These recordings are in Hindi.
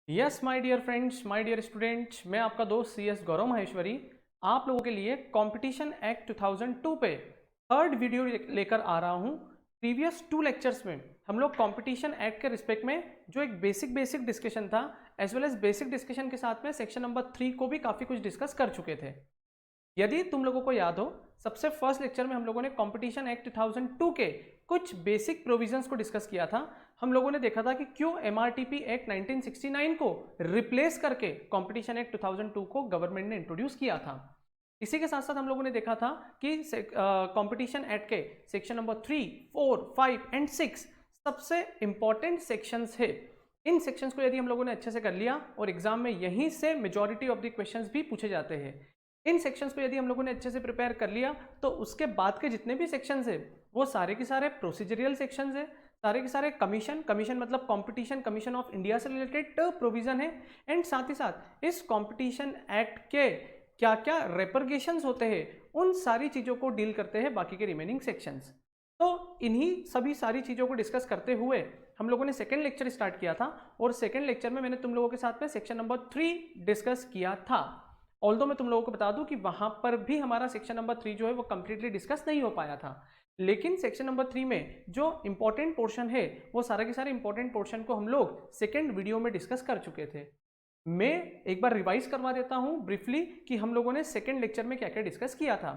Yes my dear friends, my dear students, मैं आपका दोस्त सी एस गौरव माहेश्वरी आप लोगों के लिए कंपटीशन एक्ट 2002 पे थर्ड वीडियो लेकर आ रहा हूँ। प्रीवियस 2 लेक्चर्स में हम लोग कंपटीशन एक्ट के रिस्पेक्ट में जो एक बेसिक डिस्कशन था as well as basic discussion के साथ में सेक्शन नंबर 3 को भी काफ़ी कुछ डिस्कस कर चुके थे। यदि तुम लोगों को याद हो, सबसे फर्स्ट लेक्चर में हम लोगों ने कंपटीशन एक्ट 2002 के कुछ बेसिक प्रोविजंस को डिस्कस किया था। हम लोगों ने देखा था कि क्यों एमआरटीपी एक्ट 1969 को रिप्लेस करके कंपटीशन एक्ट 2002 को गवर्नमेंट ने इंट्रोड्यूस किया था। इसी के साथ साथ हम लोगों ने देखा था कि कंपटीशन एक्ट के सेक्शन नंबर 3, 4, 5 एंड 6 सबसे इंपॉर्टेंट सेक्शंस है। इन सेक्शंस को यदि हम लोगों ने अच्छे से कर लिया और एग्जाम में यहीं से मेजॉरिटी ऑफ द क्वेश्चंस भी पूछे जाते हैं। इन सेक्शंस को यदि हम लोगों ने अच्छे से प्रिपेयर कर लिया तो उसके बाद के जितने भी सेक्शंस है वो सारे के सारे प्रोसीजरियल सेक्शंस है, सारे के सारे कमीशन मतलब कंपटीशन कमीशन ऑफ इंडिया से रिलेटेड प्रोविजन है। एंड साथ ही साथ इस कंपटीशन एक्ट के क्या क्या रेपरगेशंस होते हैं उन सारी चीज़ों को डील करते हैं बाकी के रिमेनिंग सेक्शंस। तो इन्हीं सभी सारी चीज़ों को डिस्कस करते हुए हम लोगों ने सेकेंड लेक्चर स्टार्ट किया था और सेकेंड लेक्चर में मैंने तुम लोगों के साथ में सेक्शन नंबर 3 डिस्कस किया था। ऑल्दो मैं तुम लोगों को बता दूं कि वहां पर भी हमारा सेक्शन नंबर 3 जो है वो कंप्लीटली डिस्कस नहीं हो पाया था, लेकिन सेक्शन नंबर 3 में जो इंपॉर्टेंट पोर्शन है वो सारे के सारे इंपॉर्टेंट पोर्शन को हम लोग सेकेंड वीडियो में डिस्कस कर चुके थे। मैं एक बार रिवाइज करवा देता हूं ब्रीफली कि हम लोगों ने सेकेंड लेक्चर में क्या क्या डिस्कस किया था।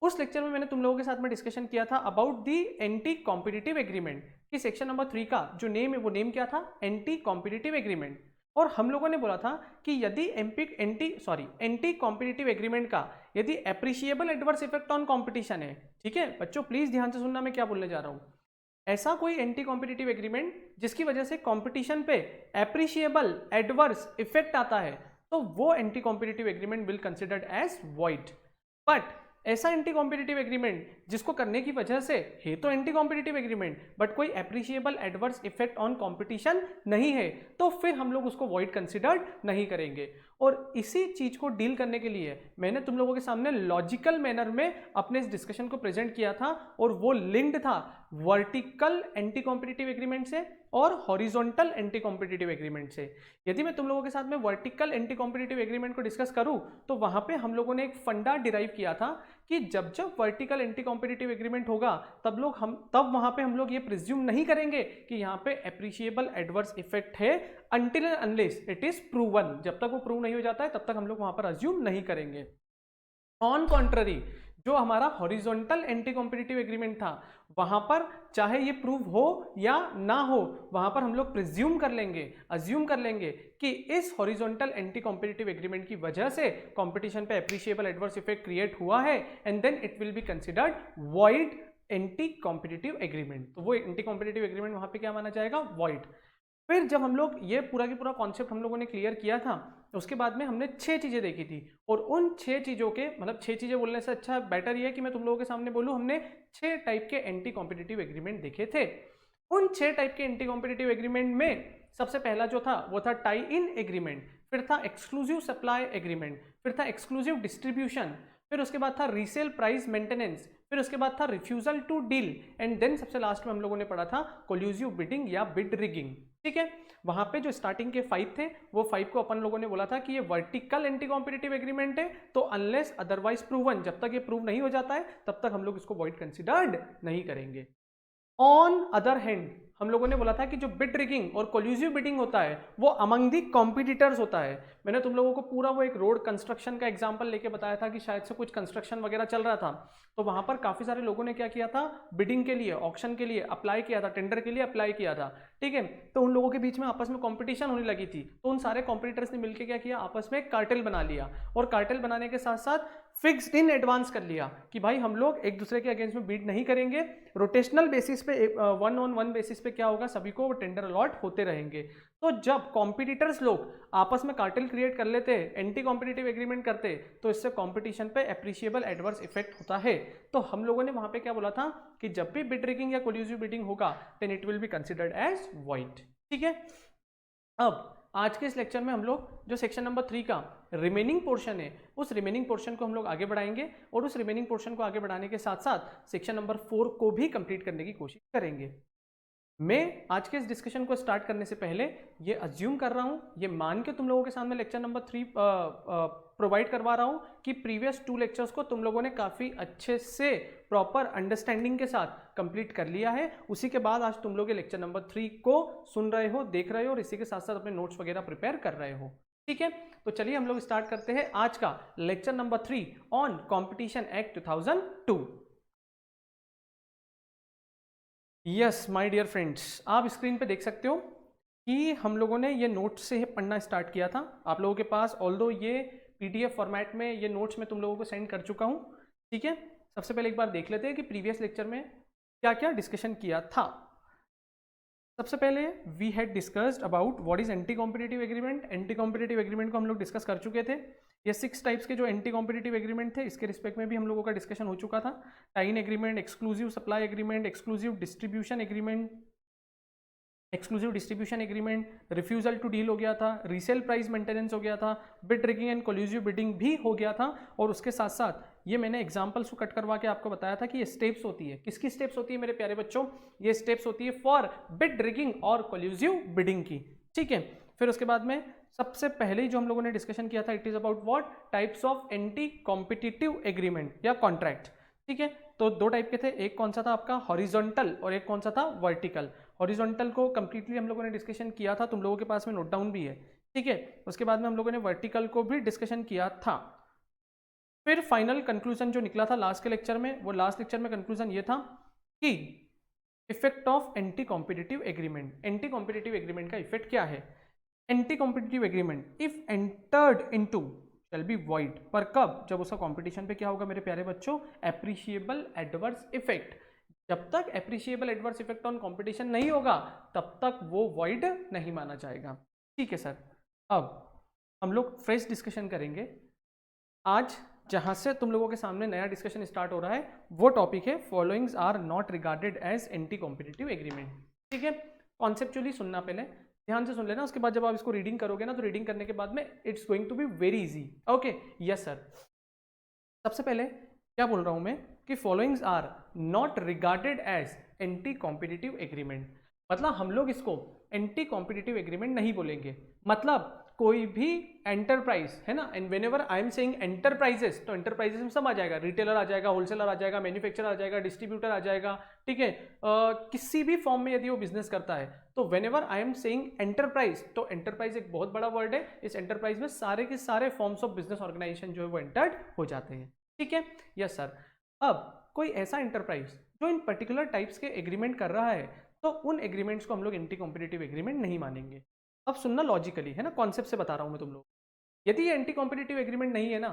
उस लेक्चर में मैंने तुम लोगों के साथ में डिस्कशन किया था about the anti competitive agreement कि सेक्शन नंबर 3 का जो नेम है वो नेम क्या था, एंटी कॉम्पिटिटिव एग्रीमेंट। और हम लोगों ने बोला था कि यदि एंटी कॉम्पिटिटिव एग्रीमेंट का यदि appreciable adverse effect on competition है, ठीक है बच्चों प्लीज ध्यान से सुनना मैं क्या बोलने जा रहा हूं, ऐसा कोई एंटी कॉम्पिटिटिव एग्रीमेंट जिसकी वजह से कॉम्पिटिशन पे एप्रिशिएबल एडवर्स इफेक्ट आता है तो वो anti competitive agreement will considered as void. But ऐसा एंटी कॉम्पिटिटिव एग्रीमेंट जिसको करने की वजह से है तो एंटी कॉम्पिटिटिव एग्रीमेंट बट कोई appreciable adverse effect on competition नहीं है तो फिर हम लोग उसको वॉइड कंसिडर्ड नहीं करेंगे। और इसी चीज को डील करने के लिए मैंने तुम लोगों के सामने लॉजिकल मैनर में अपने इस डिस्कशन को प्रेजेंट किया था और वो लिंक्ड था वर्टिकल एंटी कॉम्पिटिटिव एग्रीमेंट से और हॉरिजॉन्टल एंटी कॉम्पिटिटिव एग्रीमेंट से। यदि मैं तुम लोगों के साथ में वर्टिकल एंटी कॉम्पिटिटिव एग्रीमेंट को डिस्कस करूं तो वहां पे हम लोगों ने एक फंडा डिराइव किया था कि जब जब वर्टिकल एंटी कॉम्पिटिटिव एग्रीमेंट होगा तब वहां पे हम लोग ये प्रिज्यूम नहीं करेंगे कि यहाँ पे एप्रिशिएबल एडवर्स इफेक्ट है until and unless it is proven. जब तक वो प्रूव नहीं हो जाता है तब तक हम लोग वहां पर अज्यूम नहीं करेंगे। ऑन कॉन्ट्ररी जो हमारा हॉरिजॉन्टल एंटी कॉम्पिटिटिव एग्रीमेंट था वहां पर चाहे ये प्रूव हो या ना हो वहां पर हम लोग प्रिज्यूम कर लेंगे, अज्यूम कर लेंगे कि इस हॉरिजॉन्टल एंटी कॉम्पिटिटिव एग्रीमेंट की वजह से कंपटीशन पे एप्रिशिएबल एडवर्स इफेक्ट क्रिएट हुआ है and then it will be considered void anti competitive agreement. तो वो एंटी कॉम्पिटिटिव एग्रीमेंट वहां पे क्या माना जाएगा, वॉइड। फिर जब हम लोग ये पूरा की पूरा कॉन्सेप्ट हम लोगों ने क्लियर किया था उसके बाद में हमने 6 चीजें देखी थी और उन 6 चीजों के मतलब 6 चीजें बोलने से अच्छा बेटर ये है कि मैं तुम लोगों के सामने बोलूं हमने 6 टाइप के एंटी कॉम्पिटिटिव एग्रीमेंट देखे थे। उन 6 टाइप के एंटी कॉम्पिटिटिव एग्रीमेंट में सबसे पहला जो था वो था टाई इन एग्रीमेंट, फिर था एक्सक्लूसिव सप्लाई एग्रीमेंट, फिर था एक्सक्लूसिव डिस्ट्रीब्यूशन, फिर उसके बाद था रीसेल प्राइस मेंटेनेंस, फिर उसके बाद था refusal to deal and then सबसे लास्ट में हम लोगों ने पढ़ा था कोल्यूसिव बिडिंग या बिड रिगिंग। ठीक है, वहां पे जो स्टार्टिंग के 5 थे वो 5 को अपन लोगों ने बोला था कि ये वर्टिकल एंटी कॉम्पिटिटिव एग्रीमेंट है तो अनलेस अदरवाइज प्रूवन, जब तक ये प्रूव नहीं हो जाता है तब तक हम लोग इसको वॉइड कंसिडर्ड नहीं करेंगे। ऑन अदर हैंड हम लोगों ने बोला था कि जो बिड रिगिंग और कोल्यूसिव बिडिंग होता है वो अमंग दी कॉम्पिटिटर्स होता है। मैंने तुम लोगों को पूरा वो एक रोड कंस्ट्रक्शन का एग्जांपल लेके बताया था कि शायद से कुछ कंस्ट्रक्शन वगैरह चल रहा था तो वहां पर काफी सारे लोगों ने क्या किया था, बिडिंग के लिए ऑक्शन के लिए अप्लाई किया था, टेंडर के लिए अप्लाई किया था। ठीक है, तो उन लोगों के बीच में आपस में कॉम्पिटिशन होने लगी थी तो उन सारे कॉम्पिटिटर्स ने मिलकर क्या किया, आपस में कार्टेल बना लिया और कार्टेल बनाने के साथ साथ फिक्स्ड इन एडवांस कर लिया कि भाई हम लोग एक दूसरे के अगेंस्ट में बीड नहीं करेंगे, रोटेशनल बेसिस पे 1-on-1 बेसिस पे क्या होगा सभी को टेंडर अलॉट होते रहेंगे। तो जब कॉम्पिटिटर्स लोग आपस में कार्टेल क्रिएट कर लेते, एंटी कॉम्पिटिटिव एग्रीमेंट करते तो इससे कॉम्पिटिशन पे एप्रिशिएबल एडवर्स इफेक्ट होता है। तो हम लोगों ने वहां पे क्या बोला था कि जब भी बिड रिगिंग या कोल्यूसिव बिडिंग होगा then it will be considered as void. ठीक है, अब आज के इस लेक्चर में हम लोग जो सेक्शन नंबर 3 का रिमेनिंग पोर्शन है उस रिमेनिंग पोर्शन को हम लोग आगे बढ़ाएंगे और उस रिमेनिंग पोर्शन को आगे बढ़ाने के साथ साथ सेक्शन नंबर 4 को भी कंप्लीट करने की कोशिश करेंगे। मैं आज के इस डिस्कशन को स्टार्ट करने से पहले ये अज्यूम कर रहा हूँ, ये मान के तुम लोगों के सामने लेक्चर नंबर 3 प्रोवाइड करवा रहा हूँ कि प्रीवियस 2 लेक्चर्स को तुम लोगों ने काफ़ी अच्छे से प्रॉपर अंडरस्टैंडिंग के साथ कंप्लीट कर लिया है। उसी के बाद आज तुम लोग ये लेक्चर नंबर 3 को सुन रहे हो, देख रहे हो और इसी के साथ साथ अपने नोट्स वगैरह प्रिपेयर कर रहे हो। ठीक है, तो चलिए हम लोग स्टार्ट करते हैं आज का lecture number 3 on competition act 2002। Yes my dear friends, आप स्क्रीन पे देख सकते हो कि हम लोगों ने ये नोट्स से पढ़ना स्टार्ट किया था। आप लोगों के पास ऑल्दो ये पीडीएफ फॉर्मेट में ये नोट्स मैं तुम लोगों को सेंड कर चुका हूँ। ठीक है, सबसे पहले एक बार देख लेते हैं कि प्रीवियस लेक्चर में क्या क्या डिस्कशन किया था। सबसे पहले we had discussed about what is anti competitive agreement. Anti competitive agreement को हम लोग डिस्कस कर चुके थे। ये 6 टाइप्स के जो एंटी कॉम्पिटिटिव एग्रीमेंट थे इसके रिस्पेक्ट में भी हम लोगों का डिस्कशन हो चुका था। Tie in agreement, exclusive supply agreement, exclusive distribution agreement, refusal to deal हो गया था, रीसेल प्राइस मेंटेनेंस हो गया था, bid rigging and collusive bidding भी हो गया था। और उसके साथ साथ ये मैंने एग्जांपल्स को कट करवा के आपको बताया था कि ये स्टेप्स होती है। किसकी स्टेप्स होती है मेरे प्यारे बच्चों? ये स्टेप्स होती है फॉर बिड रिगिंग और कोल्यूसिव बिडिंग की। ठीक है, फिर उसके बाद में सबसे पहले ही जो हम लोगों ने डिस्कशन किया था, it is about what types of anti competitive agreement या कॉन्ट्रैक्ट। ठीक है, तो 2 टाइप के थे, एक कौन सा था आपका हॉरिजॉन्टल और एक कौन सा था वर्टिकल। हॉरिजॉन्टल को कंप्लीटली हम लोगों ने डिस्कशन किया था, तुम लोगों के पास में नोट डाउन भी है। ठीक है, उसके बाद में हम लोगों ने वर्टिकल को भी डिस्कशन किया था। फिर फाइनल कंक्लूजन जो निकला था लास्ट के लेक्चर में, वो लास्ट लेक्चर में कंक्लूजन ये था कि effect of anti competitive agreement. Anti competitive agreement का इफेक्ट क्या है? Anti competitive agreement if entered into shall be void. पर कब? जब उसका कंपटीशन पे क्या होगा मेरे प्यारे बच्चों? Appreciable adverse effect. जब तक appreciable adverse effect on competition नहीं होगा तब तक वो वॉइड नहीं माना जाएगा। ठीक है सर, अब हम लोग फ्रेश डिस्कशन करेंगे। आज जहां से तुम लोगों के सामने नया डिस्कशन स्टार्ट हो रहा है वो टॉपिक है followings are not regarded as anti competitive agreement. ठीक है, कॉन्सेप्चुअली सुनना, पहले ध्यान से सुन लेना, उसके बाद जब आप इसको रीडिंग करोगे ना तो रीडिंग करने के बाद में it's going to be very easy. Okay, yes sir. सबसे पहले क्या बोल रहा हूं मैं कि followings are not regarded as anti competitive agreement. मतलब हम लोग इसको एंटी कॉम्पिटिटिव एग्रीमेंट नहीं बोलेंगे। मतलब कोई भी एंटरप्राइज है ना, and whenever I am saying enterprises तो एंटरप्राइजेस में सब आ जाएगा, रिटेलर आ जाएगा, होलसेलर आ जाएगा, मैन्युफैक्चरर आ जाएगा, डिस्ट्रीब्यूटर आ जाएगा। ठीक है, किसी भी फॉर्म में यदि वो बिजनेस करता है तो whenever I am saying enterprise, तो एंटरप्राइज एक बहुत बड़ा वर्ड है। इस एंटरप्राइज में सारे के सारे फॉर्म्स ऑफ बिजनेस ऑर्गेनाइजेशन जो है वो एंटर्ड हो जाते हैं। ठीक है, यस सर। अब कोई ऐसा एंटरप्राइज जो इन पर्टिकुलर टाइप्स के एग्रीमेंट कर रहा है तो उन एग्रीमेंट्स को हम लोग एंटी कॉम्पिटिटिव एग्रीमेंट नहीं मानेंगे। अब सुनना लॉजिकली, है ना, कॉन्सेप्ट से बता रहा हूं मैं तुम लोग। यदि ये एंटी कॉम्पिटिटिव एग्रीमेंट नहीं है ना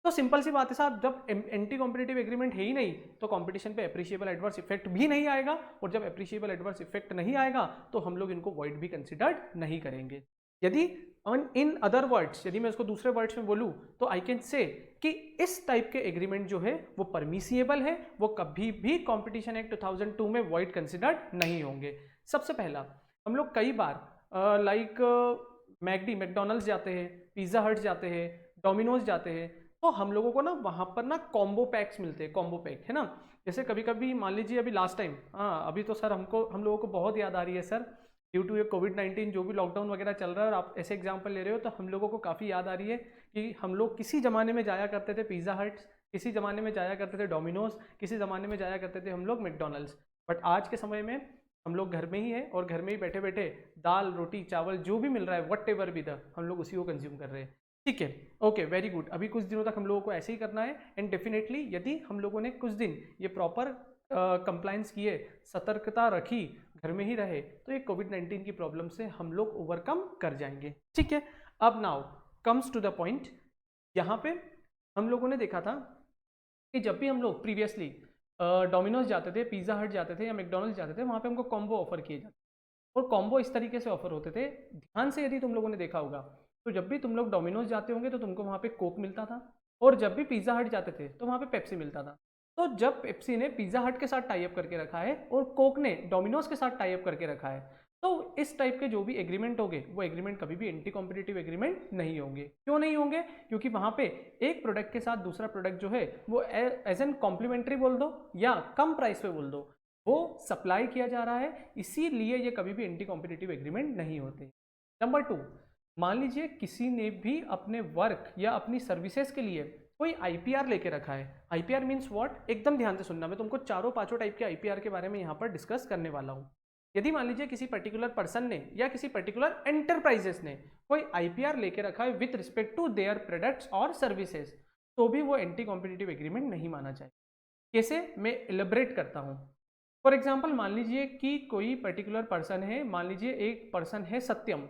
तो सिंपल सी बात है साहब, जब एंटी कॉम्पिटिटिव एग्रीमेंट है ही नहीं तो कंपटीशन पे एप्रिशिएबल एडवर्स इफेक्ट भी नहीं आएगा, और जब एप्रिशिएबल एडवर्स इफेक्ट नहीं आएगा तो हम लोग इनको वॉइड भी कंसिडर्ड नहीं करेंगे। यदि इन अदर वर्ड्स, यदि मैं इसको दूसरे वर्ड्स में बोलूं तो आई कैन से कि इस टाइप के एग्रीमेंट जो है वो परमिसिएबल है, वो कभी भी कंपटीशन एक्ट 2002 में वॉइड कंसिडर्ड नहीं होंगे। सबसे पहला, हम लोग कई बार मैकडॉनल्ड्स जाते हैं, पिज्जा हट जाते हैं, डोमिनोज जाते हैं, तो हम लोगों को ना वहाँ पर ना कॉम्बो पैक्स मिलते हैं, कॉम्बो पैक, है ना। जैसे कभी कभी मान लीजिए अभी लास्ट टाइम, अभी तो सर हम लोगों को बहुत याद आ रही है सर, ड्यू टू ये कोविड-19 जो भी लॉकडाउन वगैरह चल रहा है और आप ऐसे एग्जाम्पल ले रहे हो, तो हम लोगों को काफ़ी याद आ रही है कि हम लोग किसी ज़माने में जाया करते थे पिज़्ज़ा हट, किसी ज़माने में जाया करते थे डोमिनोज, किसी ज़माने में जाया करते थे हम लोग मैकडॉनल्ड्स। बट आज के समय में हम लोग घर में ही है और घर में ही बैठे बैठे दाल रोटी चावल जो भी मिल रहा है व्हाट एवर बी द, हम लोग उसी को कंज्यूम कर रहे हैं। ठीक है, ओके, वेरी गुड। अभी कुछ दिनों तक हम लोगों को ऐसे ही करना है, एंड डेफिनेटली यदि हम लोगों ने कुछ दिन ये प्रॉपर कंप्लायंस किए, सतर्कता रखी, घर में ही रहे, तो ये कोविड-19 की प्रॉब्लम से हम लोग ओवरकम कर जाएंगे। ठीक है, अब now comes to the point. यहाँ पे हम लोगों ने देखा था कि जब भी हम लोग प्रीवियसली डोमिनोज जाते थे, पिज़्ज़ा हट जाते थे या मैकडॉनल्ड्स जाते थे, वहाँ पे हमको कॉम्बो ऑफर किए जाते और कॉम्बो इस तरीके से ऑफर होते थे। ध्यान से यदि तुम लोगों ने देखा होगा तो जब भी तुम लोग डोमिनोज जाते होंगे तो तुमको वहाँ पे कोक मिलता था, और जब भी पिज़्ज़ा हट जाते थे तो वहाँ पे पेप्सी मिलता था। तो जब पेप्सी ने पिज़्ज़ा हट के साथ टाई अप करके रखा है और कोक ने डोमिनोज के साथ टाई अप करके रखा है, तो इस टाइप के जो भी एग्रीमेंट होंगे वो एग्रीमेंट कभी भी एंटी कॉम्पिटिटिव एग्रीमेंट नहीं होंगे। क्यों नहीं होंगे? क्योंकि वहाँ पे एक प्रोडक्ट के साथ दूसरा प्रोडक्ट जो है वो एज एन कॉम्प्लीमेंट्री बोल दो या कम प्राइस पे बोल दो, वो सप्लाई किया जा रहा है, इसीलिए ये कभी भी एंटी कॉम्पिटिटिव एग्रीमेंट नहीं होते। नंबर 2, मान लीजिए किसी ने भी अपने वर्क या अपनी सर्विसेज के लिए कोई आईपीआर लेके रखा है। आईपीआर मीन्स व्हाट, एकदम ध्यान से सुनना, मैं तुमको चारों पांचों टाइप के आईपीआर के बारे में यहाँ पर डिस्कस करने वाला हूँ। यदि मान लीजिए किसी पर्टिकुलर पर्सन ने या किसी पर्टिकुलर एंटरप्राइजेस ने कोई आईपीआर लेके रखा है with respect to their products और सर्विसेज, तो भी वो एंटी कॉम्पिटिटिव एग्रीमेंट नहीं माना जाए। कैसे, मैं इलेबरेट करता हूँ। फॉर एग्जाम्पल, मान लीजिए कि कोई पर्टिकुलर पर्सन है, मान लीजिए एक पर्सन है सत्यम।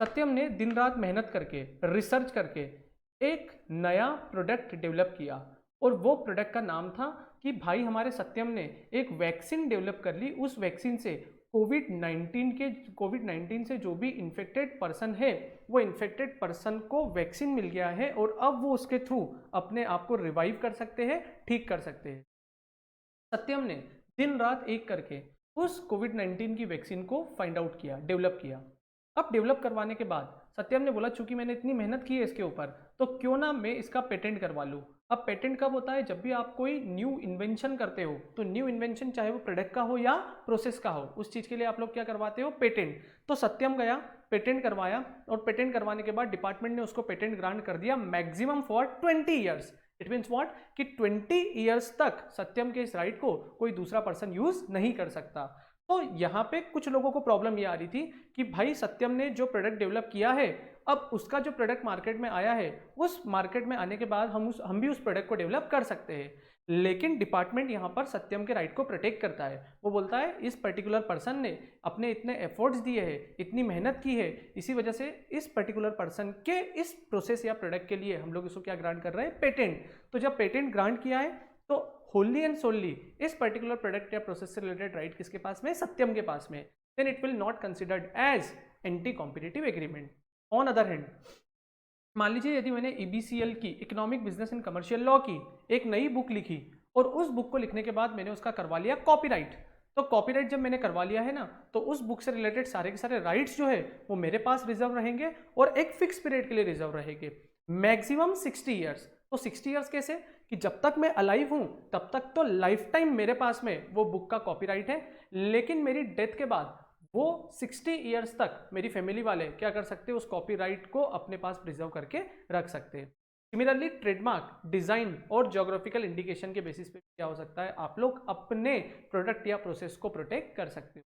सत्यम ने दिन रात मेहनत करके, रिसर्च करके एक नया प्रोडक्ट डेवलप किया, और वो प्रोडक्ट का नाम था कि भाई हमारे सत्यम ने एक वैक्सीन डेवलप कर ली। उस वैक्सीन से कोविड-19 से जो भी इन्फेक्टेड पर्सन है, वो इन्फेक्टेड पर्सन को वैक्सीन मिल गया है, और अब वो उसके थ्रू अपने आप को रिवाइव कर सकते हैं, ठीक कर सकते हैं। सत्यम ने दिन रात एक करके उस कोविड-19 की वैक्सीन को फाइंड आउट किया, डेवलप किया। अब डेवलप करवाने के बाद सत्यम ने बोला, चूंकि मैंने इतनी मेहनत की है इसके ऊपर, तो क्यों ना मैं इसका पेटेंट करवा लूँ। अब पेटेंट कब होता है, जब भी आप कोई न्यू इन्वेंशन करते हो, तो न्यू इन्वेंशन चाहे वो प्रोडक्ट का हो या प्रोसेस का हो, उस चीज़ के लिए आप लोग क्या करवाते हो, पेटेंट। तो सत्यम गया, पेटेंट करवाया, और पेटेंट करवाने के बाद डिपार्टमेंट ने उसको पेटेंट ग्रांट कर दिया maximum for 20 years. It means what, कि 20 ईयर्स तक सत्यम के इस राइट को कोई दूसरा पर्सन यूज नहीं कर सकता। तो यहाँ पे कुछ लोगों को प्रॉब्लम ये आ रही थी कि भाई सत्यम ने जो प्रोडक्ट डेवलप किया है, अब उसका जो प्रोडक्ट मार्केट में आया है, उस मार्केट में आने के बाद हम भी उस प्रोडक्ट को डेवलप कर सकते हैं। लेकिन डिपार्टमेंट यहाँ पर सत्यम के राइट को प्रोटेक्ट करता है। वो बोलता है इस पर्टिकुलर पर्सन ने अपने इतने एफर्ट्स दिए हैं, इतनी मेहनत की है, इसी वजह से इस पर्टिकुलर पर्सन के इस प्रोसेस या प्रोडक्ट के लिए हम लोग इसको क्या ग्रांट कर रहे हैं, पेटेंट। तो जब पेटेंट ग्रांट किया है, तो होली एंड सोनली इस पर्टिकुलर प्रोडक्ट या प्रोसेस से रिलेटेड राइट किसके पास में, सत्यम के पास में। Then it will not considered as anti competitive agreement. On other hand, मान लीजिए यदि मैंने EBCL की, economic business and commercial law की, एक नई बुक लिखी, और उस बुक को लिखने के बाद मैंने उसका करवा लिया कॉपीराइट। तो कॉपीराइट जब मैंने करवा लिया है ना, तो उस बुक से रिलेटेड सारे के सारे राइट्स जो है वो मेरे पास रिजर्व रहेंगे, और एक फिक्स पीरियड के लिए रिजर्व रहेंगे, मैक्सिमम 60 ईयर्स। तो 60 ईयर्स कैसे, कि जब तक मैं अलाइव हूं तब तक तो लाइफ टाइम मेरे पास में वो बुक का कॉपीराइट है, लेकिन मेरी डेथ के बाद वो 60 ईयर्स तक मेरी फैमिली वाले क्या कर सकते हैं, उस कॉपीराइट को अपने पास प्रिजर्व करके रख सकते हैं। सिमिलरली ट्रेडमार्क, डिजाइन और ज्योग्राफिकल इंडिकेशन के बेसिस पे क्या हो सकता है, आप लोग अपने प्रोडक्ट या प्रोसेस को प्रोटेक्ट कर सकते हो।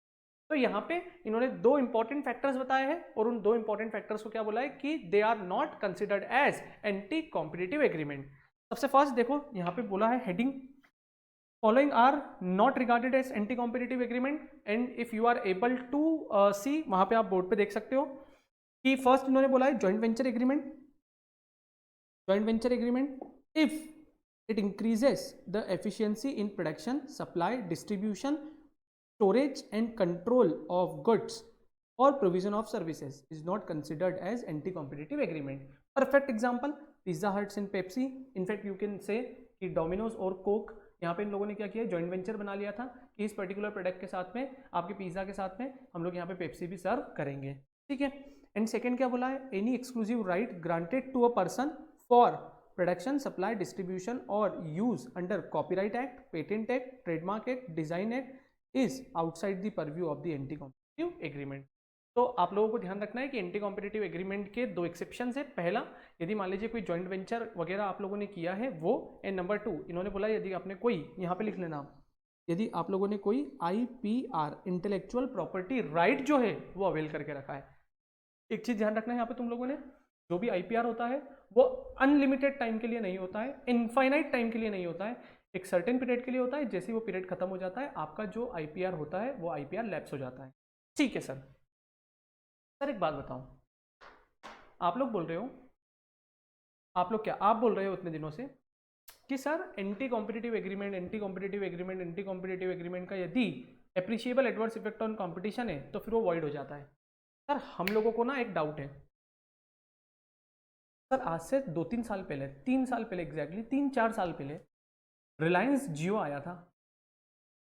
तो यहाँ पे इन्होंने दो इंपॉर्टेंट फैक्टर्स बताए हैं, और उन दो इंपॉर्टेंट फैक्टर्स को क्या बोला है कि they are not considered as anti competitive agreement. सबसे फर्स्ट देखो यहाँ पे बोला है heading, following are not regarded as anti competitive agreement, and if you are able to see, वहां पे आप बोर्ड पे देख सकते हो कि फर्स्ट इन्होंने बोला है joint venture agreement. Joint venture agreement if it increases the efficiency in production, supply, distribution, storage and control of goods और provision of services is not considered as anti competitive agreement. Perfect example, Pizza Huts and Pepsi. In fact you can say कि डोमिनोज और कोक, यहाँ पे इन लोगों ने क्या किया, जॉइंट वेंचर बना लिया था कि इस पर्टिकुलर प्रोडक्ट के साथ में, आपके पिज्जा के साथ में हम लोग यहाँ पे पेप्सी भी सर्व करेंगे, ठीक है। एंड सेकंड क्या बोला है, any exclusive right granted to a person for production, supply, distribution और use under copyright act, patent act, trademark act, design act is outside the purview of the anti competitive agreement. तो आप लोगों को ध्यान रखना है कि एंटी कॉम्पिटिटिव एग्रीमेंट के दो एक्सेप्शंस है। पहला, यदि मान लीजिए कोई जॉइंट वेंचर वगैरह आप लोगों ने किया है वो, एंड नंबर 2 इन्होंने बोला यदि आपने कोई, यहाँ पे लिख लेना, यदि आप लोगों ने कोई IPR, इंटेलेक्चुअल प्रॉपर्टी राइट जो है वो अवेल करके रखा है। एक चीज ध्यान रखना है यहाँ पे तुम लोगों ने, जो भी IPR होता है वो अनलिमिटेड टाइम के लिए नहीं होता है, इनफाइनाइट टाइम के लिए नहीं होता है, एक सर्टेन पीरियड के लिए होता है। जैसे वो पीरियड खत्म हो जाता है, आपका जो IPR होता है वो IPR लैप्स हो जाता है, ठीक है सर। सर एक बात बताओ, आप लोग बोल रहे हो, आप लोग क्या आप बोल रहे हो इतने दिनों से कि sir anti competitive agreement, anti competitive agreement, anti competitive agreement का यदि appreciable adverse effect on competition है तो फिर वो वॉइड हो जाता है। सर हम लोगों को ना एक डाउट है सर, आज से 2-3 साल पहले, 3 साल पहले, एग्जैक्टली 3-4 साल पहले रिलायंस जियो आया था,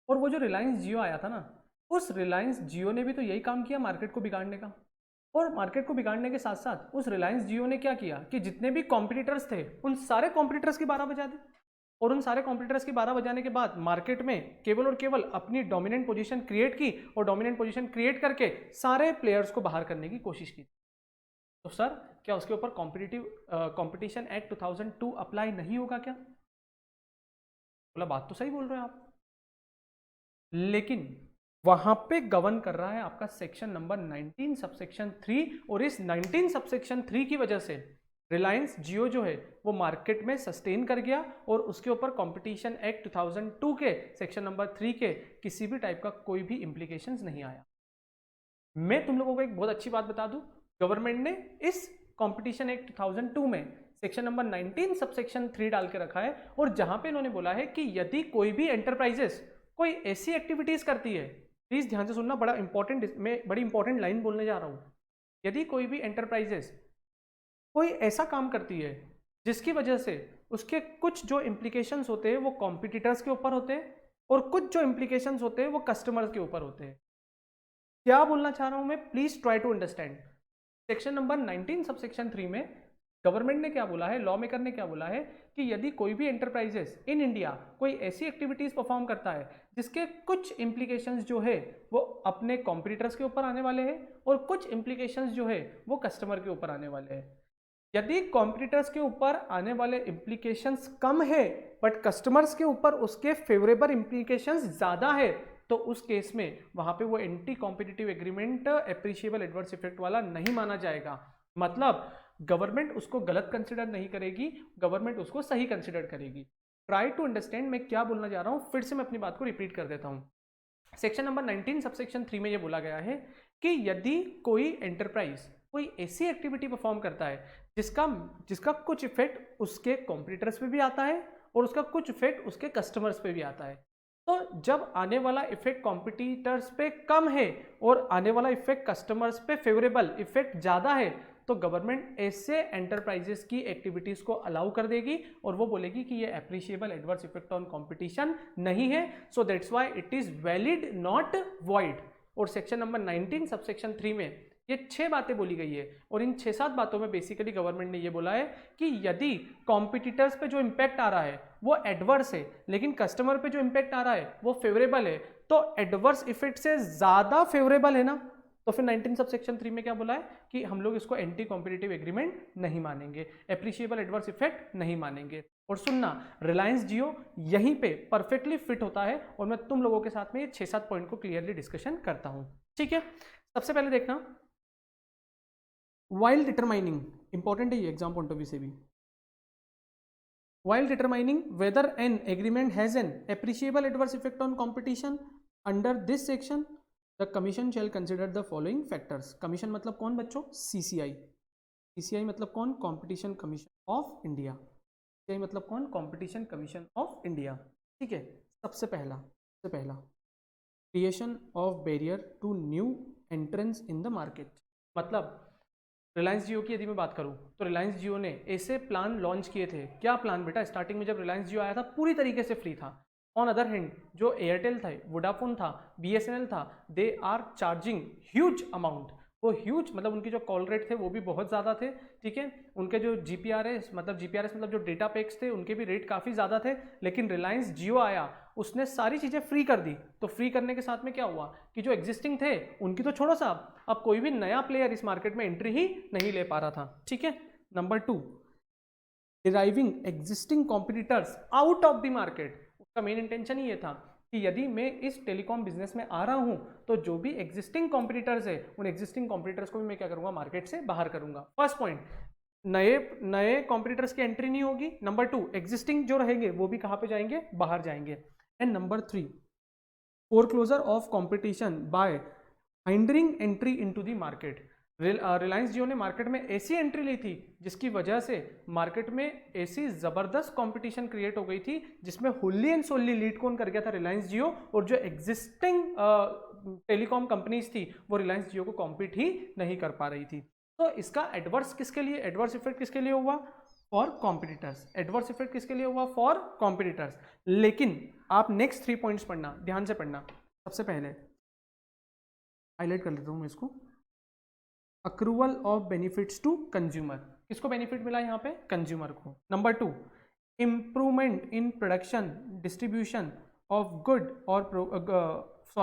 और वो जो रिलायंस जियो आया था ना, उस रिलायंस जियो ने भी तो यही काम किया, मार्केट को बिगाड़ने का। और मार्केट को बिगाड़ने के साथ साथ उस रिलायंस जियो ने क्या किया कि जितने भी कॉम्पिटिटर्स थे उन सारे कॉम्पिटिटर्स की 12 बजा दी, और उन सारे कॉम्पिटिटर्स की 12 बजाने के बाद मार्केट में केवल और केवल अपनी डोमिनेंट पोजीशन क्रिएट की और डोमिनेंट पोजीशन क्रिएट करके सारे प्लेयर्स को बाहर करने की कोशिश की। तो सर क्या उसके ऊपर कॉम्पिटिशन एक्ट 2002 अप्लाई नहीं होगा क्या? बोला बात तो सही बोल रहे हो आप, लेकिन वहां पे गवर्न कर रहा है आपका सेक्शन नंबर 19 सबसेक्शन 3, और इस 19 सबसेक्शन 3 की वजह से रिलायंस जियो जो है वो मार्केट में सस्टेन कर गया और उसके ऊपर कंपटीशन एक्ट 2002 के सेक्शन नंबर 3 के किसी भी टाइप का कोई भी इंप्लीकेशंस नहीं आया। मैं तुम लोगों को एक बहुत अच्छी बात बता दूं, गवर्नमेंट ने इस कंपटीशन एक्ट 2002 में सेक्शन नंबर 19 सबसेक्शन 3 डाल के रखा है, और जहां पे इन्होंने बोला है कि यदि कोई भी एंटरप्राइजेस कोई ऐसी एक्टिविटीज करती है, प्लीज ध्यान से सुनना, मैं बड़ी इंपॉर्टेंट लाइन बोलने जा रहा हूं, यदि कोई भी एंटरप्राइजेस कोई ऐसा काम करती है जिसकी वजह से उसके कुछ जो इम्प्लीकेशंस होते हैं वो कॉम्पिटिटर्स के ऊपर होते हैं और कुछ जो इम्प्लीकेशंस होते हैं वो कस्टमर्स के ऊपर होते हैं। क्या बोलना चाह रहा हूं मैं, please try to understand. Section number 19 subsection 3 में गवर्नमेंट ने क्या बोला है, लॉ मेकर ने क्या बोला है कि यदि कोई भी एंटरप्राइजेस इन इंडिया कोई ऐसी एक्टिविटीज परफॉर्म करता है जिसके कुछ इम्प्लीकेशंस जो है वो अपने कॉम्पिटिटर्स के ऊपर आने वाले हैं और कुछ इम्प्लीकेशंस जो है वो कस्टमर के ऊपर आने वाले हैं, यदि कॉम्पिटिटर्स के ऊपर आने वाले इम्प्लीकेशंस कम है बट कस्टमर्स के ऊपर उसके फेवरेबल इम्प्लीकेशंस ज्यादा है, तो उस केस में वहां पे वो anti competitive agreement appreciable adverse effect वाला नहीं माना जाएगा। मतलब गवर्नमेंट उसको गलत कंसिडर नहीं करेगी, गवर्नमेंट उसको सही कंसिडर करेगी। ट्राई टू अंडरस्टैंड मैं क्या बोलना चाह रहा हूं, फिर से मैं अपनी बात को रिपीट कर देता हूं। सेक्शन नंबर 19 सबसेक्शन 3 में ये बोला गया है कि यदि कोई एंटरप्राइज कोई ऐसी एक्टिविटी परफॉर्म करता है जिसका कुछ इफेक्ट उसके कॉम्पिटिटर्स पे भी आता है और उसका कुछ इफेक्ट उसके कस्टमर्स पे भी आता है, तो जब आने वाला इफेक्ट कॉम्पिटिटर्स पे कम है और आने वाला इफेक्ट कस्टमर्स पे फेवरेबल इफेक्ट ज्यादा है, तो गवर्नमेंट ऐसे एंटरप्राइजेस की एक्टिविटीज को अलाउ कर देगी और वो बोलेगी कि ये appreciable adverse effect on competition नहीं है, so that's why it is valid not void. और सेक्शन नंबर 19 सबसेक्शन 3 में ये 6 बातें बोली गई है और इन 6-7 बातों में बेसिकली गवर्नमेंट ने ये बोला है कि यदि कॉम्पिटिटर्स पे जो इम्पैक्ट आ रहा है वो एडवर्स है लेकिन कस्टमर पे जो इम्पैक्ट आ रहा है वो फेवरेबल है, तो एडवर्स इफेक्ट से ज्यादा फेवरेबल है ना, तो फिर 19 सबसेक्शन 3 में क्या बोला है कि हम लोग इसको एंटी कॉम्पिटिटिव एग्रीमेंट नहीं मानेंगे, एप्रिशिएबल एडवर्स इफेक्ट नहीं मानेंगे। और सुनना, रिलायंस जियो यहीं पे परफेक्टली फिट होता है और मैं तुम लोगों के साथ में ये 6-7 पॉइंट को क्लियरली डिस्कशन करता हूं, ठीक है। सबसे पहले देखना, while determining, important है ये एग्जाम पॉइंट ऑफ व्यू से भी, while determining whether an agreement has an appreciable adverse effect on competition under this section, the commission shall consider the following factors। commission मतलब कौन बच्चों, CCI। CCI मतलब कौन, competition commission of India। CCI मतलब कौन, competition commission of India, ठीक है। सबसे पहला creation of barrier to new entrants in the market। मतलब रिलायंस जियो की यदि मैं बात करूं तो रिलायंस जियो ने ऐसे प्लान लॉन्च किए थे। क्या प्लान बेटा, स्टार्टिंग में जब रिलायंस जियो आया था पूरी तरीके से फ्री था। ऑन अदर हैंड जो एयरटेल था, वोडाफोन था, BSNL था, they are charging huge amount. वो ह्यूज मतलब उनकी जो कॉल रेट थे वो भी बहुत ज़्यादा थे, ठीक है। उनके जो GPRS मतलब जो डेटा पैक्स थे उनके भी रेट काफ़ी ज़्यादा थे। लेकिन रिलायंस जियो आया, उसने सारी चीज़ें फ्री कर दी। तो फ्री करने के साथ में क्या हुआ कि जो एग्जिस्टिंग थे उनकी तो छोड़ो साहब, अब कोई भी नया प्लेयर इस मार्केट में एंट्री ही नहीं ले पा रहा था, ठीक है। Number 2, deriving existing competitors out of the market. उसका मेन इंटेंशन ही ये था कि यदि मैं इस टेलीकॉम बिजनेस में आ रहा हूं तो जो भी एग्जिस्टिंग कॉम्पिटिटर्स है उन एग्जिस्टिंग कॉम्पिटिटर्स को भी मैं क्या करूंगा, मार्केट से बाहर करूंगा। फर्स्ट पॉइंट, नए कॉम्पिटिटर्स की एंट्री नहीं होगी। नंबर 2, एग्जिस्टिंग जो रहेंगे वो भी कहां पे जाएंगे, बाहर जाएंगे। And number 3, foreclosure of competition by hindering entry into the market. Reliance Jio ने मार्केट में ऐसी एंट्री ली थी जिसकी वजह से मार्केट में ऐसी जबरदस्त कंपटीशन क्रिएट हो गई थी जिसमें होली एंड सोली लीड कौन कर गया था, रिलायंस जियो। और जो एग्जिस्टिंग टेलीकॉम कंपनीज थी वो रिलायंस जियो को कॉम्पीट ही नहीं कर पा रही थी। तो इसका एडवर्स किसके लिए, एडवर्स इफेक्ट किसके लिए हुआ, फॉर कॉम्पिटिटर्स। एडवर्स इफेक्ट किसके लिए हुआ, फॉर कॉम्पिटिटर्स। लेकिन आप नेक्स्ट 3 पॉइंट्स पढ़ना, ध्यान से पढ़ना। सबसे पहले हाईलाइट कर लेता हूं मैं इसको, accrual of benefits to consumer. किसको बेनिफिट मिला यहाँ पे, कंज्यूमर को। Number 2, improvement in production distribution of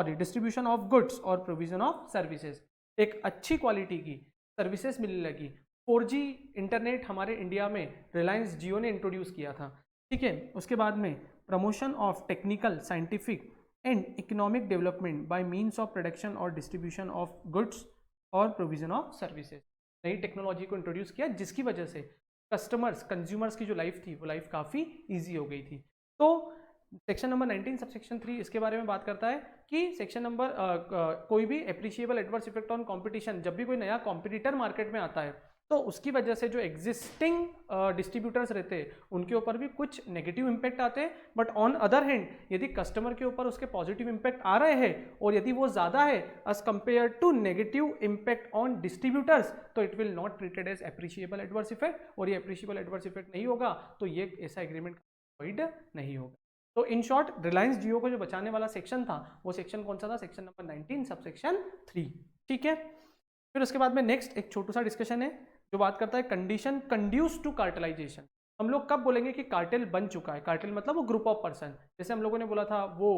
distribution of goods और प्रोविजन ऑफ सर्विसेज। एक अच्छी क्वालिटी की सर्विसेज मिलने लगी। 4G इंटरनेट हमारे इंडिया में रिलायंस जियो ने इंट्रोड्यूस किया था, ठीक है। उसके बाद में promotion of technical, scientific and economic development bye means of production और डिस्ट्रीब्यूशन ऑफ गुड्स और प्रोविजन ऑफ सर्विसेज। नई टेक्नोलॉजी को इंट्रोड्यूस किया जिसकी वजह से कस्टमर्स, कंज्यूमर्स की जो लाइफ थी वो लाइफ काफ़ी ईजी हो गई थी। तो सेक्शन नंबर 19 सब सेक्शन 3 इसके बारे में बात करता है कि सेक्शन नंबर कोई भी appreciable adverse effect on competition, जब भी कोई नया कॉम्पिटिटर मार्केट में आता है तो उसकी वजह से जो एग्जिस्टिंग डिस्ट्रीब्यूटर्स रहते हैं उनके ऊपर भी कुछ नेगेटिव इम्पैक्ट आते हैं। बट ऑन अदर हैंड यदि कस्टमर के ऊपर उसके पॉजिटिव इम्पैक्ट आ रहे हैं और यदि वो ज़्यादा है as compare to negative impact on distributors, तो it will not treated as appreciable adverse effect, और ये एप्रिशिएबल एडवर्स इफेक्ट नहीं होगा तो ये ऐसा एग्रीमेंट वॉइड नहीं होगा। तो इन शॉर्ट रिलायंस जियो को जो बचाने वाला सेक्शन था वो सेक्शन कौन सा था? सेक्शन नंबर 19 सब सेक्शन 3, ठीक है। फिर उसके बाद में नेक्स्ट एक छोटा सा डिस्कशन है जो बात करता है कंडीशन कंड्यूस टू कार्टेलाइजेशन। हम लोग कब बोलेंगे कि कार्टेल बन चुका है? कार्टेल मतलब वो ग्रुप ऑफ पर्सन, जैसे हम लोगों ने बोला था वो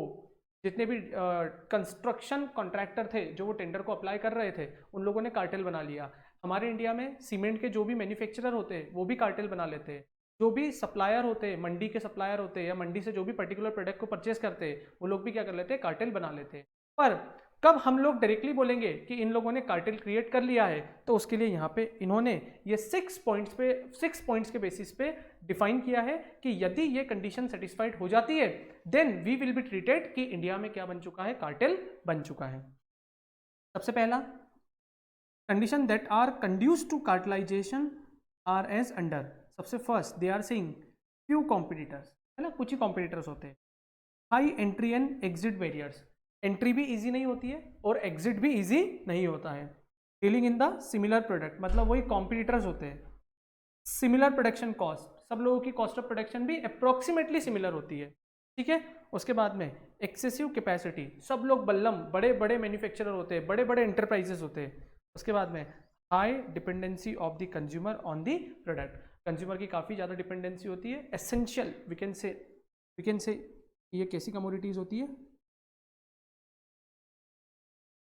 जितने भी कंस्ट्रक्शन कॉन्ट्रैक्टर थे जो वो टेंडर को अप्लाई कर रहे थे उन लोगों ने कार्टेल बना लिया। हमारे इंडिया में सीमेंट के जो भी मैन्युफैक्चरर होते हैं वो भी कार्टेल बना लेते हैं। जो भी सप्लायर होते हैं, मंडी के सप्लायर होते हैं या मंडी से जो भी पर्टिकुलर प्रोडक्ट को परचेस करते हैं वो लोग भी क्या कर लेते हैं? कार्टेल बना लेते हैं। पर कब हम लोग डायरेक्टली बोलेंगे कि इन लोगों ने कार्टेल क्रिएट कर लिया है? तो उसके लिए यहाँ पे इन्होंने ये 6 पॉइंट्स के बेसिस पे डिफाइन किया है कि यदि ये कंडीशन सेटिस्फाइड हो जाती है then we will be treated कि इंडिया में क्या बन चुका है? कार्टेल बन चुका है। सबसे पहला condition that are conduce to cartelization are as under. सबसे first they are saying few competitors, है ना, कुछ ही कॉम्पिटिटर्स होते हैं। High entry and exit barriers, entry भी इजी नहीं होती है और एग्जिट भी इजी नहीं होता है। Dealing in the similar product, मतलब वही कॉम्पिटिटर्स होते हैं। सिमिलर प्रोडक्शन कॉस्ट, सब लोगों की कॉस्ट ऑफ प्रोडक्शन भी अप्रोक्सीमेटली सिमिलर होती है, ठीक है। उसके बाद में एक्सेसिव कैपेसिटी, सब लोग बल्लम, बड़े बड़े मैन्युफैक्चरर होते हैं, बड़े बड़े एंटरप्राइजेस होते हैं। उसके बाद में high dependency of the consumer on the product, consumer की काफ़ी ज़्यादा डिपेंडेंसी होती है। एसेंशियल वी कैन से ये कैसी कमोडिटीज़ होती है?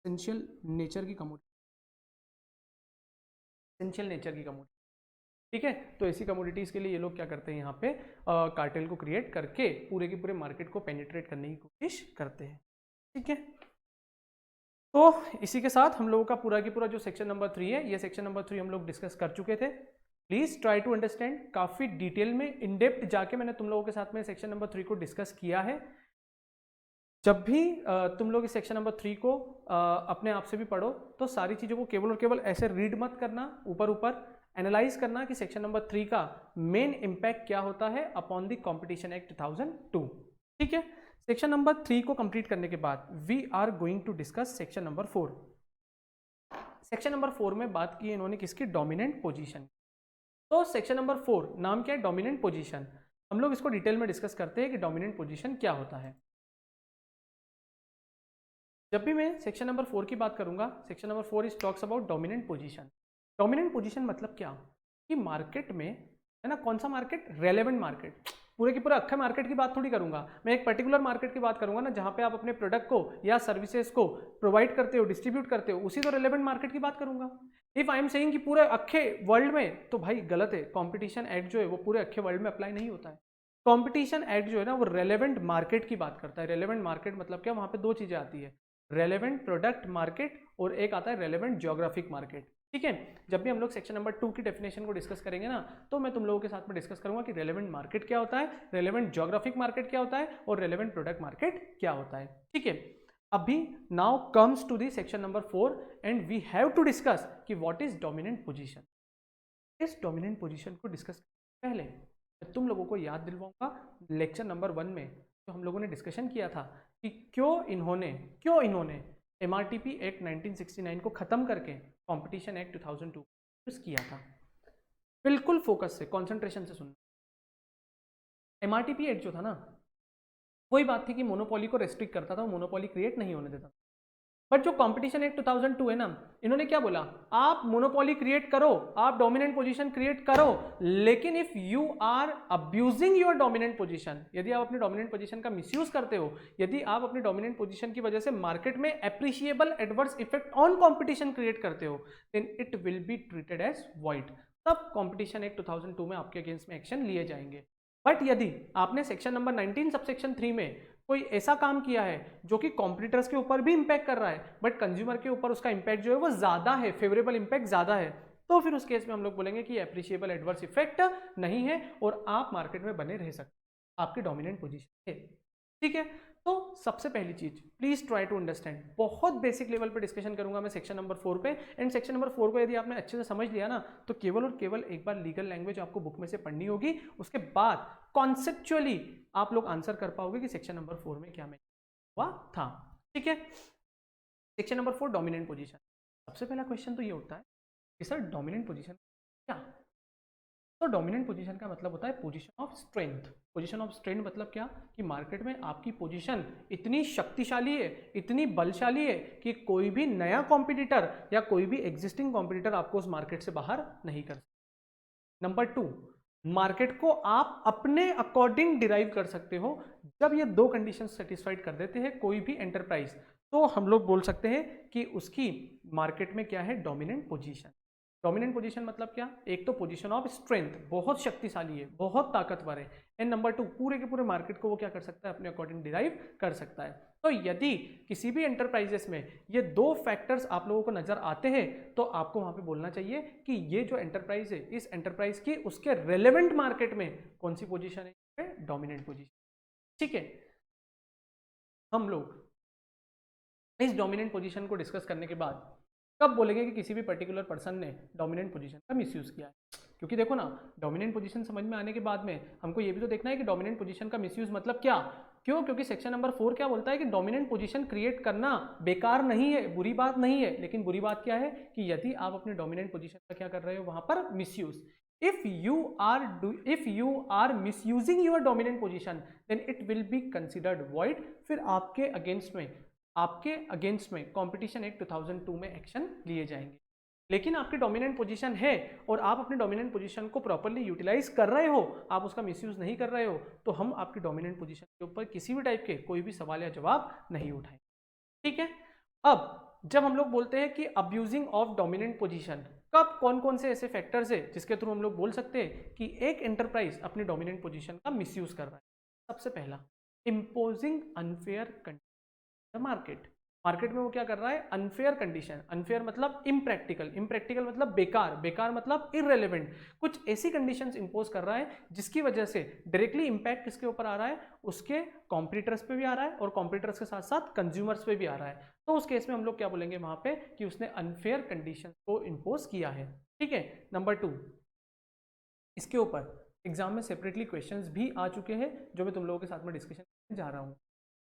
एसेंशियल नेचर की कमोडिटी, एसेंशियल नेचर की कमोडिटी, ठीक है। तो ऐसी कमोडिटीज़ के लिए ये लोग क्या करते हैं? यहाँ पे कार्टेल को क्रिएट करके पूरे के पूरे मार्केट को पेनिट्रेट करने की कोशिश करते हैं, ठीक है। तो इसी के साथ हम लोगों का पूरा की पूरा जो सेक्शन नंबर 3 है, ये सेक्शन नंबर 3 हम लोग डिस्कस कर चुके थे। प्लीज़ ट्राई टू अंडरस्टैंड, काफ़ी डिटेल में इन डेप्थ जाके मैंने तुम लोगों के साथ में सेक्शन नंबर 3 को डिस्कस किया है। जब भी तुम लोग इस सेक्शन नंबर 3 को अपने आप से भी पढ़ो तो सारी चीज़ों को केवल और केवल ऐसे रीड मत करना, ऊपर ऊपर एनालाइज करना कि सेक्शन नंबर 3 का मेन इम्पैक्ट क्या होता है अपॉन द कॉम्पिटिशन एक्ट 2002, ठीक है। सेक्शन नंबर 3 को कंप्लीट करने के बाद we are going to discuss section number 4। Section number 4 में बात की इन्होंने किसकी? Dominant position. तो सेक्शन नंबर 4 नाम क्या है? Dominant position. हम लोग इसको डिटेल में डिस्कस करते हैं कि डोमिनेंट पोजीशन क्या होता है। जब भी मैं सेक्शन नंबर 4 की बात करूंगा, section number 4 is talks about dominant position. Dominant position मतलब क्या कि मार्केट में, है ना, कौन सा मार्केट? Relevant market. पूरे के पूरे अक्खे मार्केट की बात थोड़ी करूंगा मैं, एक पर्टिकुलर मार्केट की बात करूंगा ना, जहां पे आप अपने प्रोडक्ट को या सर्विसेज को प्रोवाइड करते हो, डिस्ट्रीब्यूट करते हो, उसी तो रेलेवेंट मार्केट की बात करूंगा। इफ आई एम सेइंग कि पूरे अक्खे वर्ल्ड में, तो भाई गलत है। कॉम्पिटिशन एक्ट जो है वो पूरे अक्खे वर्ल्ड में अप्लाई नहीं होता है। कॉम्पिटिशन एक्ट जो है ना वो रेलेवेंट मार्केट की बात करता है। रेलेवेंट मार्केट मतलब क्या? वहां पे दो चीजें आती है, रेलेवेंट प्रोडक्ट मार्केट और एक आता है रेलेवेंट ज्योग्राफिक मार्केट, ठीक है। जब भी हम लोग सेक्शन नंबर 2 की डेफिनेशन को डिस्कस करेंगे ना, तो मैं तुम लोगों के साथ में डिस्कस करूंगा कि रेलेवेंट मार्केट क्या होता है, रेलेवेंट ज्योग्राफिक मार्केट क्या होता है और रेलेवेंट प्रोडक्ट मार्केट क्या होता है, ठीक है। अभी now comes to the section number 4 and we have to discuss कि व्हाट इज डोमिनेंट पोजीशन। इस डोमिनेंट पोजीशन को डिस्कस पहले तुम लोगों को याद दिलवाऊंगा लेक्चर नंबर 1 में जो हम लोगों ने डिस्कशन किया था कि क्यों इन्होंने MRTP एक्ट 1969 को खत्म करके कंपटीशन एक्ट 2002 यूज किया था। बिल्कुल फोकस से, कंसंट्रेशन से सुनना। MRTP एक्ट जो था ना, वही बात थी कि मोनोपोली को रेस्ट्रिक्ट करता था, मोनोपोली क्रिएट नहीं होने देता। बट जो कंपटीशन एक्ट 2002 है ना, इन्होंने क्या बोला, आप मोनोपोली क्रिएट करो, आप डोमिनेंट पोजीशन क्रिएट करो, लेकिन if you are abusing your dominant position, यदि आप अपनी डोमिनेंट पोजीशन का मिसयूज करते हो, यदि आप अपनी डोमिनेंट पोजीशन की वजह से मार्केट में appreciable adverse effect on competition create करते हो, then it will be treated as void. तब कंपटीशन एक्ट 2002 में आपके अगेंस्ट में एक्शन लिए जाएंगे। बट यदि आपने सेक्शन नंबर 19 सबसेक्शन 3 में कोई ऐसा काम किया है जो कि कॉम्पिटिटर्स के ऊपर भी इंपैक्ट कर रहा है, बट कंज्यूमर के ऊपर उसका इंपैक्ट जो है वो ज्यादा है, फेवरेबल इंपैक्ट ज्यादा है, तो फिर उस केस में हम लोग बोलेंगे कि एप्रिशिएबल एडवर्स इफेक्ट नहीं है और आप मार्केट में बने रह सकते, आपकी डोमिनेंट पोजीशन है। ठीक है, तो सबसे पहली चीज प्लीज ट्राई टू अंडरस्टैंड, बहुत बेसिक लेवल पे डिस्कशन करूंगा मैं सेक्शन नंबर 4 पे, एंड सेक्शन नंबर 4 को यदि आपने अच्छे से समझ लिया ना, तो केवल और केवल एक बार लीगल लैंग्वेज आपको बुक में से पढ़नी होगी, उसके बाद कॉन्सेप्चुअली आप लोग आंसर कर पाओगे कि सेक्शन नंबर 4 में क्या हुआ था। ठीक है, सेक्शन नंबर 4 डोमिनेंट पोजीशन। सबसे पहला क्वेश्चन तो ये उठता है कि सर डोमिनेंट पोजीशन क्या, तो डोमिनेंट पोजीशन का मतलब होता है position of strength. Position of strength मतलब क्या, कि मार्केट में आपकी पोजीशन इतनी शक्तिशाली है, इतनी बलशाली है कि कोई भी नया कॉम्पिटिटर या कोई भी एग्जिस्टिंग कॉम्पिटिटर आपको उस मार्केट से बाहर नहीं कर सकता। नंबर 2, मार्केट को आप अपने अकॉर्डिंग डिराइव कर सकते हो। जब ये दो कंडीशन सेटिस्फाइड कर देते हैं कोई भी एंटरप्राइज, तो हम लोग बोल सकते हैं कि उसकी मार्केट में क्या है, डोमिनेंट पोजीशन। डोमिनेंट पोजीशन मतलब क्या, एक तो पोजीशन ऑफ स्ट्रेंथ, बहुत शक्तिशाली है, बहुत ताकतवर है, एंड नंबर 2 पूरे के पूरे मार्केट को वो क्या कर सकता है, अपने अकॉर्डिंग डिराइव कर सकता है। तो यदि किसी भी एंटरप्राइजेस में ये दो फैक्टर्स आप लोगों को नजर आते हैं, तो आपको वहां पे बोलना चाहिए कि ये जो एंटरप्राइज है, इस एंटरप्राइज की उसके रेलेवेंट मार्केट में कौन सी पोजीशन है, डोमिनेंट पोजीशन। ठीक है, हम लोग इस डोमिनेंट पोजीशन को डिस्कस करने के बाद कब बोलेंगे कि किसी भी पर्टिकुलर पर्सन ने डोमिनेंट पोजीशन का मिसयूज किया है, क्योंकि देखो ना, डोमिनेंट पोजीशन समझ में आने के बाद में हमको ये भी तो देखना है कि डोमिनेंट पोजीशन का मिसयूज मतलब क्या। क्यों, क्योंकि सेक्शन नंबर 4 क्या बोलता है कि डोमिनेंट पोजीशन क्रिएट करना बेकार नहीं है, बुरी बात नहीं है, लेकिन बुरी बात क्या है कि यदि आप अपने डोमिनेंट पोजीशन का क्या कर रहे हो, वहां पर misuse. if you are misusing your dominant position then it will be considered void। फिर आपके अगेंस्ट में कंपटीशन एक्ट 2002 में एक्शन लिए जाएंगे। लेकिन आपकी डोमिनेंट पोजीशन है और आप अपने डोमिनेंट पोजीशन को प्रॉपर्ली यूटिलाइज कर रहे हो, आप उसका मिसयूज नहीं कर रहे हो, तो हम आपकी डोमिनेंट पोजीशन के ऊपर किसी भी टाइप के कोई भी सवाल या जवाब नहीं उठाएंगे। ठीक है, अब जब हम लोग बोलते हैं कि अब्यूजिंग ऑफ डोमिनेंट पोजीशन, कब कौन कौन से ऐसे फैक्टर्स है जिसके थ्रू हम लोग बोल सकते हैं कि एक एंटरप्राइज अपनी डोमिनेंट पोजीशन का मिसयूज कर रहा है। सबसे पहला, imposing unfair condition market. Market में वो क्या कर रहा है, अनफेयर कंडीशन। अनफेयर मतलब इम्प्रैक्टिकल, इम्प्रैक्टिकल मतलब बेकार, बेकार मतलब इररेलेवेंट। कुछ ऐसी कंडीशंस इंपोज कर रहा है जिसकी वजह से डायरेक्टली इंपैक्ट किसके ऊपर आ रहा है, उसके कॉम्पिटिटर्स पे भी आ रहा है और कॉम्पिटिटर्स के साथ साथ कंज्यूमर्स पे भी आ रहा है। तो उस केस में हम लोग क्या बोलेंगे वहां पे कि उसने अनफेयर कंडीशन को इंपोज किया है। ठीक है, नंबर 2, इसके ऊपर एग्जाम में सेपरेटली क्वेश्चंस भी आ चुके हैं जो मैं तुम लोगों के साथ में डिस्कशन करने जा रहा हूँ।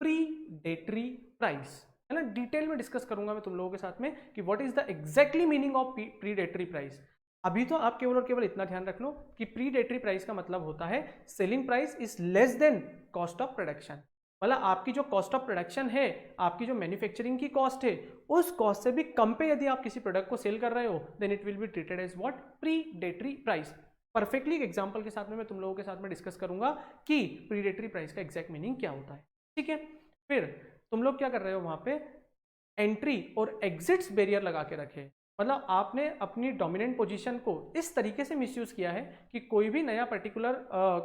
प्रीडेटरी प्राइस, है ना, डिटेल में डिस्कस करूंगा मैं तुम लोगों के साथ में कि what is the exactly meaning of predatory price. अभी तो आप केवल और केवल इतना ध्यान रख लो कि प्रीडेटरी प्राइस का मतलब होता है selling price is less than cost of production. मतलब आपकी जो कॉस्ट ऑफ प्रोडक्शन है, आपकी जो मैन्युफैक्चरिंग की कॉस्ट है, उस कॉस्ट से भी कम पे यदि आप किसी प्रोडक्ट को सेल कर रहे हो, then it will be treated as what, predatory price. Perfectly example के साथ में मैं तुम लोगों के साथ में डिस्कस करूंगा कि प्रीडेटरी प्राइस का एग्जैक्ट मीनिंग क्या होता है। ठीक है, फिर तुम लोग क्या कर रहे हो, वहां पे एंट्री और एग्जिट्स बैरियर लगा के रखे। मतलब आपने अपनी डोमिनेंट पोजीशन को इस तरीके से मिसयूज किया है कि कोई भी नया पर्टिकुलर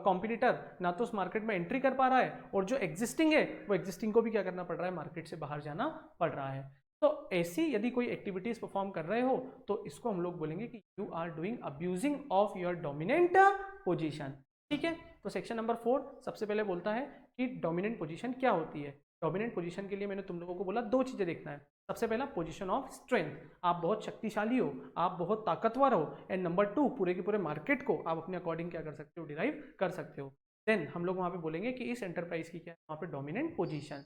कॉम्पिटिटर ना तो उस मार्केट में एंट्री कर पा रहा है, और जो एग्जिस्टिंग है वो एग्जिस्टिंग को भी क्या करना पड़ रहा है, मार्केट से बाहर जाना पड़ रहा है। तो ऐसी यदि कोई एक्टिविटीज परफॉर्म कर रहे हो तो इसको हम लोग बोलेंगे कि you are doing abusing of your dominant position. ठीक है, तो सेक्शन नंबर 4 सबसे पहले बोलता है कि डोमिनेंट पोजीशन क्या होती है। डोमिनेंट पोजीशन के लिए मैंने तुम लोगों को बोला दो चीजें देखना है। सबसे पहला पोजीशन ऑफ स्ट्रेंथ, आप बहुत शक्तिशाली हो, आप बहुत ताकतवर हो, एंड नंबर 2 पूरे के पूरे मार्केट को आप अपने अकॉर्डिंग क्या कर सकते हो, डिराइव कर सकते हो। देन हम लोग वहां पे बोलेंगे कि इस एंटरप्राइज की क्या है वहां पे dominant position.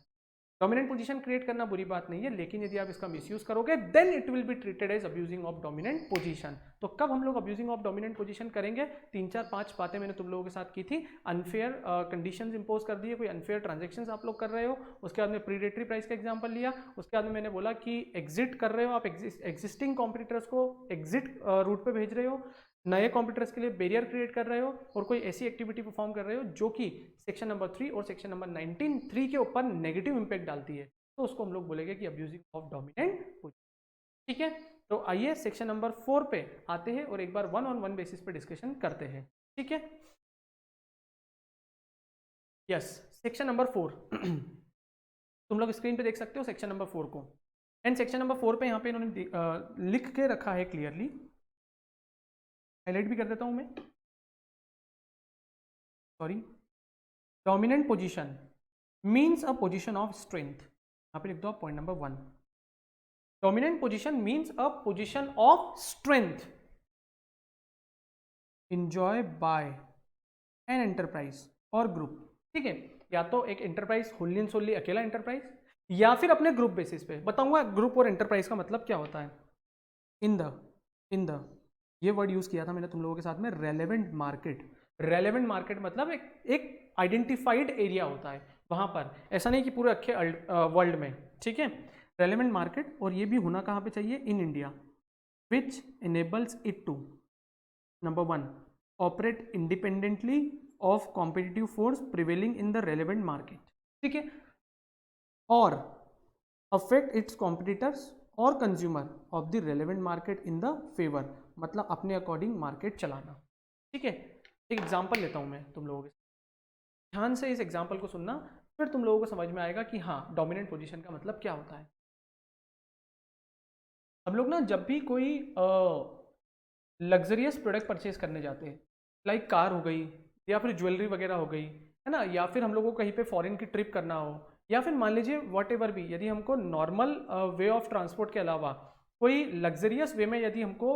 Dominant position create करना बुरी बात नहीं है, लेकिन यदि आप इसका मिसयूज करोगे then it will be treated as abusing of dominant position. तो कब हम लोग अब्यूजिंग ऑफ डोमिनेंट पोजीशन करेंगे? 3-4-5 बातें मैंने तुम लोगों के साथ की थी। अनफेयर कंडीशंस इंपोज कर दिए, कोई अनफेयर ट्रांजेक्शंस आप लोग कर रहे हो, उसके बाद में प्रीडेटरी प्राइस का एग्जांपल लिया, उसके बाद में मैंने बोला कि एग्जिट कर रहे हो आप, एग्जिस्टिंग कॉम्पिटिटर्स को एग्जिट रूट पे भेज रहे हो, नए कॉम्पिटिटर्स के लिए बैरियर क्रिएट कर रहे हो, और कोई ऐसी एक्टिविटी परफॉर्म कर रहे हो जो कि सेक्शन नंबर 3 और सेक्शन नंबर 19(3) के ऊपर नेगेटिव इंपैक्ट डालती है, तो उसको हम लोग बोलेंगे कि अब्यूजिंग ऑफ डोमिनेंट पोजीशन। ठीक है, तो आइए सेक्शन नंबर 4 पे आते हैं और एक बार 1-on-1 बेसिस पे डिस्कशन करते हैं। ठीक है, यस, सेक्शन नंबर 4 तुम लोग स्क्रीन पे देख सकते हो सेक्शन नंबर 4 को। एंड सेक्शन नंबर 4 पे यहाँ पे इन्होंने लिख के रखा है क्लियरली, हाईलाइट भी कर देता हूं मैं, sorry. Dominant position means a position of strength, यहाँ पे लिख दो आप point number 1। Dominant position means a position of strength enjoy by an enterprise और ग्रुप। ठीक है, या तो एक एंटरप्राइज होली एंड सोली अकेला एंटरप्राइज, या फिर अपने ग्रुप बेसिस पे। बताऊंगा ग्रुप और एंटरप्राइज का मतलब क्या होता है। इन द ये वर्ड यूज किया था मैंने तुम लोगों के साथ में, रेलेवेंट मार्केट। रेलेवेंट मार्केट मतलब एक आइडेंटिफाइड एरिया होता है वहां पर, ऐसा नहीं कि पूरे अखे वर्ल्ड में। ठीक है, रेलेवेंट मार्केट, और ये भी होना कहाँ पे चाहिए? In India, which enables it to number 1 operate independently of competitive force prevailing in the relevant market। ठीक है, और affect its competitors और consumer of the relevant market in the favor, मतलब अपने अकॉर्डिंग मार्केट चलाना। ठीक है, एक एग्जांपल लेता हूं मैं तुम लोगों के, ध्यान से इस एग्जांपल को सुनना, फिर तुम लोगों को समझ में आएगा कि हाँ डोमिनेंट पोजीशन का मतलब क्या होता है। हम लोग ना जब भी कोई लग्जरियस प्रोडक्ट परचेज करने जाते हैं, लाइक कार हो गई, या फिर ज्वेलरी वगैरह हो गई, है ना, या फिर हम लोगों को कहीं पे फॉरेन की ट्रिप करना हो, या फिर मान लीजिए वॉट एवर भी, यदि हमको नॉर्मल वे ऑफ ट्रांसपोर्ट के अलावा कोई लग्जरियस वे में यदि हमको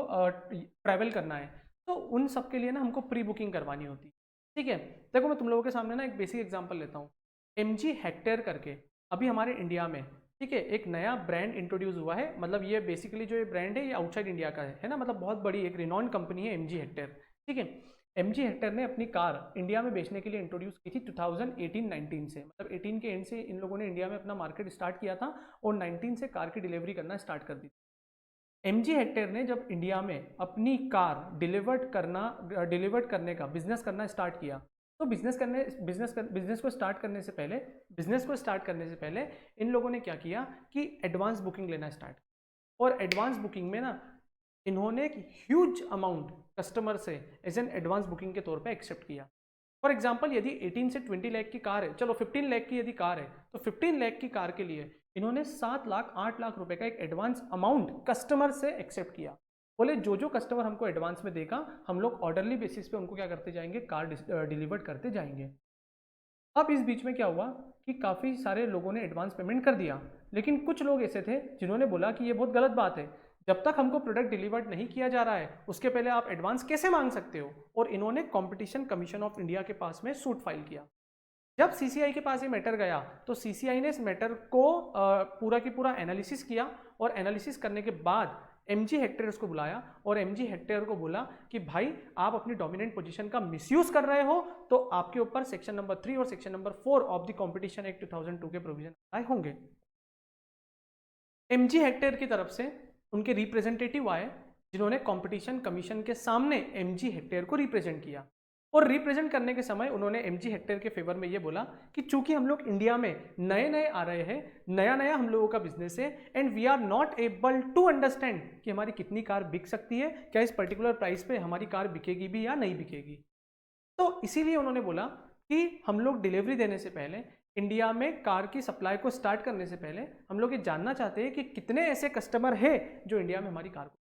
ट्रैवल करना है, तो उन सब के लिए ना हमको प्री बुकिंग करवानी होती है। ठीक है, देखो मैं तुम लोगों के सामने ना एक बेसिक एग्जाम्पल लेता हूँ। MG हेक्टेयर करके अभी हमारे इंडिया में, ठीक है, एक नया ब्रांड इंट्रोड्यूस हुआ है। मतलब ये बेसिकली जो ये ब्रांड है ये आउटसाइड इंडिया का है ना, मतलब बहुत बड़ी एक रिनॉन्ड कंपनी है MG हेक्टेयर। ठीक है, MG हेक्टेयर ने अपनी कार इंडिया में बेचने के लिए इंट्रोड्यूस की थी 2018-19 से, मतलब 18 के एंड से इन लोगों ने इंडिया में अपना मार्केट स्टार्ट किया था और 19 से कार की डिलीवरी करना स्टार्ट कर दी। MG हेक्टेयर ने जब इंडिया में अपनी कार डिलीवर्ड करने का बिजनेस करना स्टार्ट किया, तो बिजनेस को स्टार्ट करने से पहले इन लोगों ने क्या किया कि एडवांस बुकिंग लेना स्टार्ट, और एडवांस बुकिंग में ना इन्होंने एक ह्यूज अमाउंट कस्टमर से एज एन एडवांस बुकिंग के तौर पे एक्सेप्ट किया। फॉर एग्जांपल यदि 18 से 20 लाख की कार है, चलो 15 लाख की यदि कार है, तो 15 लाख की कार के लिए इन्होंने 7 लाख 8 लाख रुपए का एक एडवांस अमाउंट कस्टमर से एक्सेप्ट किया। बोले जो कस्टमर हमको एडवांस में देगा हम लोग ऑर्डरली बेसिस पे उनको क्या करते जाएंगे, कार डिलीवर करते जाएंगे। अब इस बीच में क्या हुआ कि काफ़ी सारे लोगों ने एडवांस पेमेंट कर दिया, लेकिन कुछ लोग ऐसे थे जिन्होंने बोला कि ये बहुत गलत बात है, जब तक हमको प्रोडक्ट डिलीवर्ड नहीं किया जा रहा है उसके पहले आप एडवांस कैसे मांग सकते हो, और इन्होंने कंपटीशन कमीशन ऑफ इंडिया के पास में सूट फाइल किया। जब CCI के पास ये मैटर गया तो CCI ने इस मैटर को पूरा की पूरा एनालिसिस किया, और एनालिसिस करने के बाद MG हेक्टेयर को बुलाया और MG हेक्टेयर को बोला कि भाई आप अपनी डोमिनेंट पोजीशन का मिसयूज कर रहे हो, तो आपके ऊपर सेक्शन नंबर 3 और section number 4 of the competition act 2002 के प्रोविजन अप्लाई होंगे। MG हेक्टेयर की तरफ से उनके रिप्रेजेंटेटिव आए जिन्होंने कंपटीशन कमीशन के सामने MG हेक्टेयर को रिप्रेजेंट किया, और रिप्रेजेंट करने के समय उन्होंने MG हेक्टेयर के फेवर में ये बोला कि चूंकि हम लोग इंडिया में नए आ रहे हैं, नया हम लोगों का बिजनेस है, and we are not able to understand कि हमारी कितनी कार बिक सकती है, क्या इस पर्टिकुलर प्राइस पे हमारी कार बिकेगी भी या नहीं बिकेगी। तो इसीलिए उन्होंने बोला कि हम लोग डिलीवरी देने से पहले, इंडिया में कार की सप्लाई को स्टार्ट करने से पहले हम लोग ये जानना चाहते हैं कि कितने ऐसे कस्टमर हैं जो इंडिया में हमारी कार को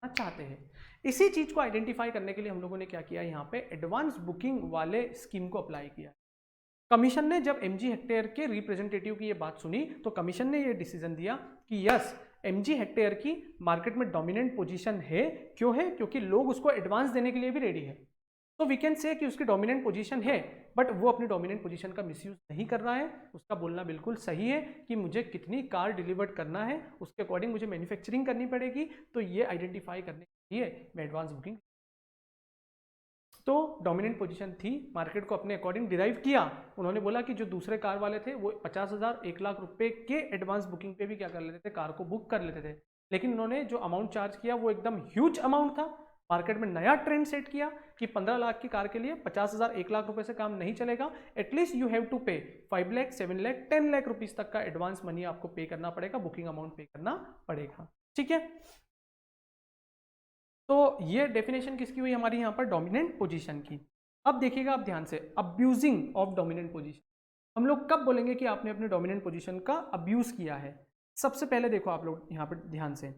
चाहते हैं। इसी चीज को आइडेंटिफाई करने के लिए हम लोगों ने क्या किया, यहाँ पे एडवांस बुकिंग वाले स्कीम को अप्लाई किया। कमीशन ने जब MG हेक्टेयर के रिप्रेजेंटेटिव की ये बात सुनी तो कमीशन ने ये डिसीजन दिया कि यस, MG हेक्टेयर की मार्केट में डोमिनेंट पोजीशन है। क्यों है? क्योंकि लोग उसको एडवांस देने के लिए भी रेडी है। तो वी कैन से कि उसकी डोमिनेंट पोजीशन है, बट वो अपनी डोमिनेंट पोजीशन का मिसयूज नहीं कर रहा है। उसका बोलना बिल्कुल सही है कि मुझे कितनी कार डिलीवर्ड करना है उसके अकॉर्डिंग मुझे मैन्युफैक्चरिंग करनी पड़ेगी। तो ये आइडेंटिफाई करने के लिए मैं एडवांस बुकिंग, तो डोमिनेंट पोजीशन थी, मार्केट को अपने अकॉर्डिंग डिराइव किया। उन्होंने बोला कि जो दूसरे कार वाले थे वो 50,000 1 लाख रुपए के एडवांस बुकिंग पे भी क्या कर लेते थे, कार को बुक कर लेते थे। लेकिन उन्होंने जो अमाउंट चार्ज किया वो एकदम ह्यूज अमाउंट था। मार्केट में नया ट्रेंड सेट किया कि 15 लाख की कार के लिए 50,000 1 लाख रुपए से काम नहीं चलेगा। एटलीस्ट यू हैव टू पे 5 लाख 7 लाख 10 लाख रुपीज तक का एडवांस मनी आपको पे करना पड़ेगा, बुकिंग अमाउंट पे करना पड़ेगा। ठीक है, तो ये डेफिनेशन किसकी हुई हमारी यहाँ पर, डोमिनेंट पोजीशन की। अब देखिएगा आप ध्यान से, अब्यूजिंग ऑफ डोमिनेंट पोजीशन। हम लोग कब बोलेंगे कि आपने अपने डोमिनेंट पोजीशन का अब्यूज किया है? सबसे पहले देखो आप लोग यहाँ पर ध्यान से,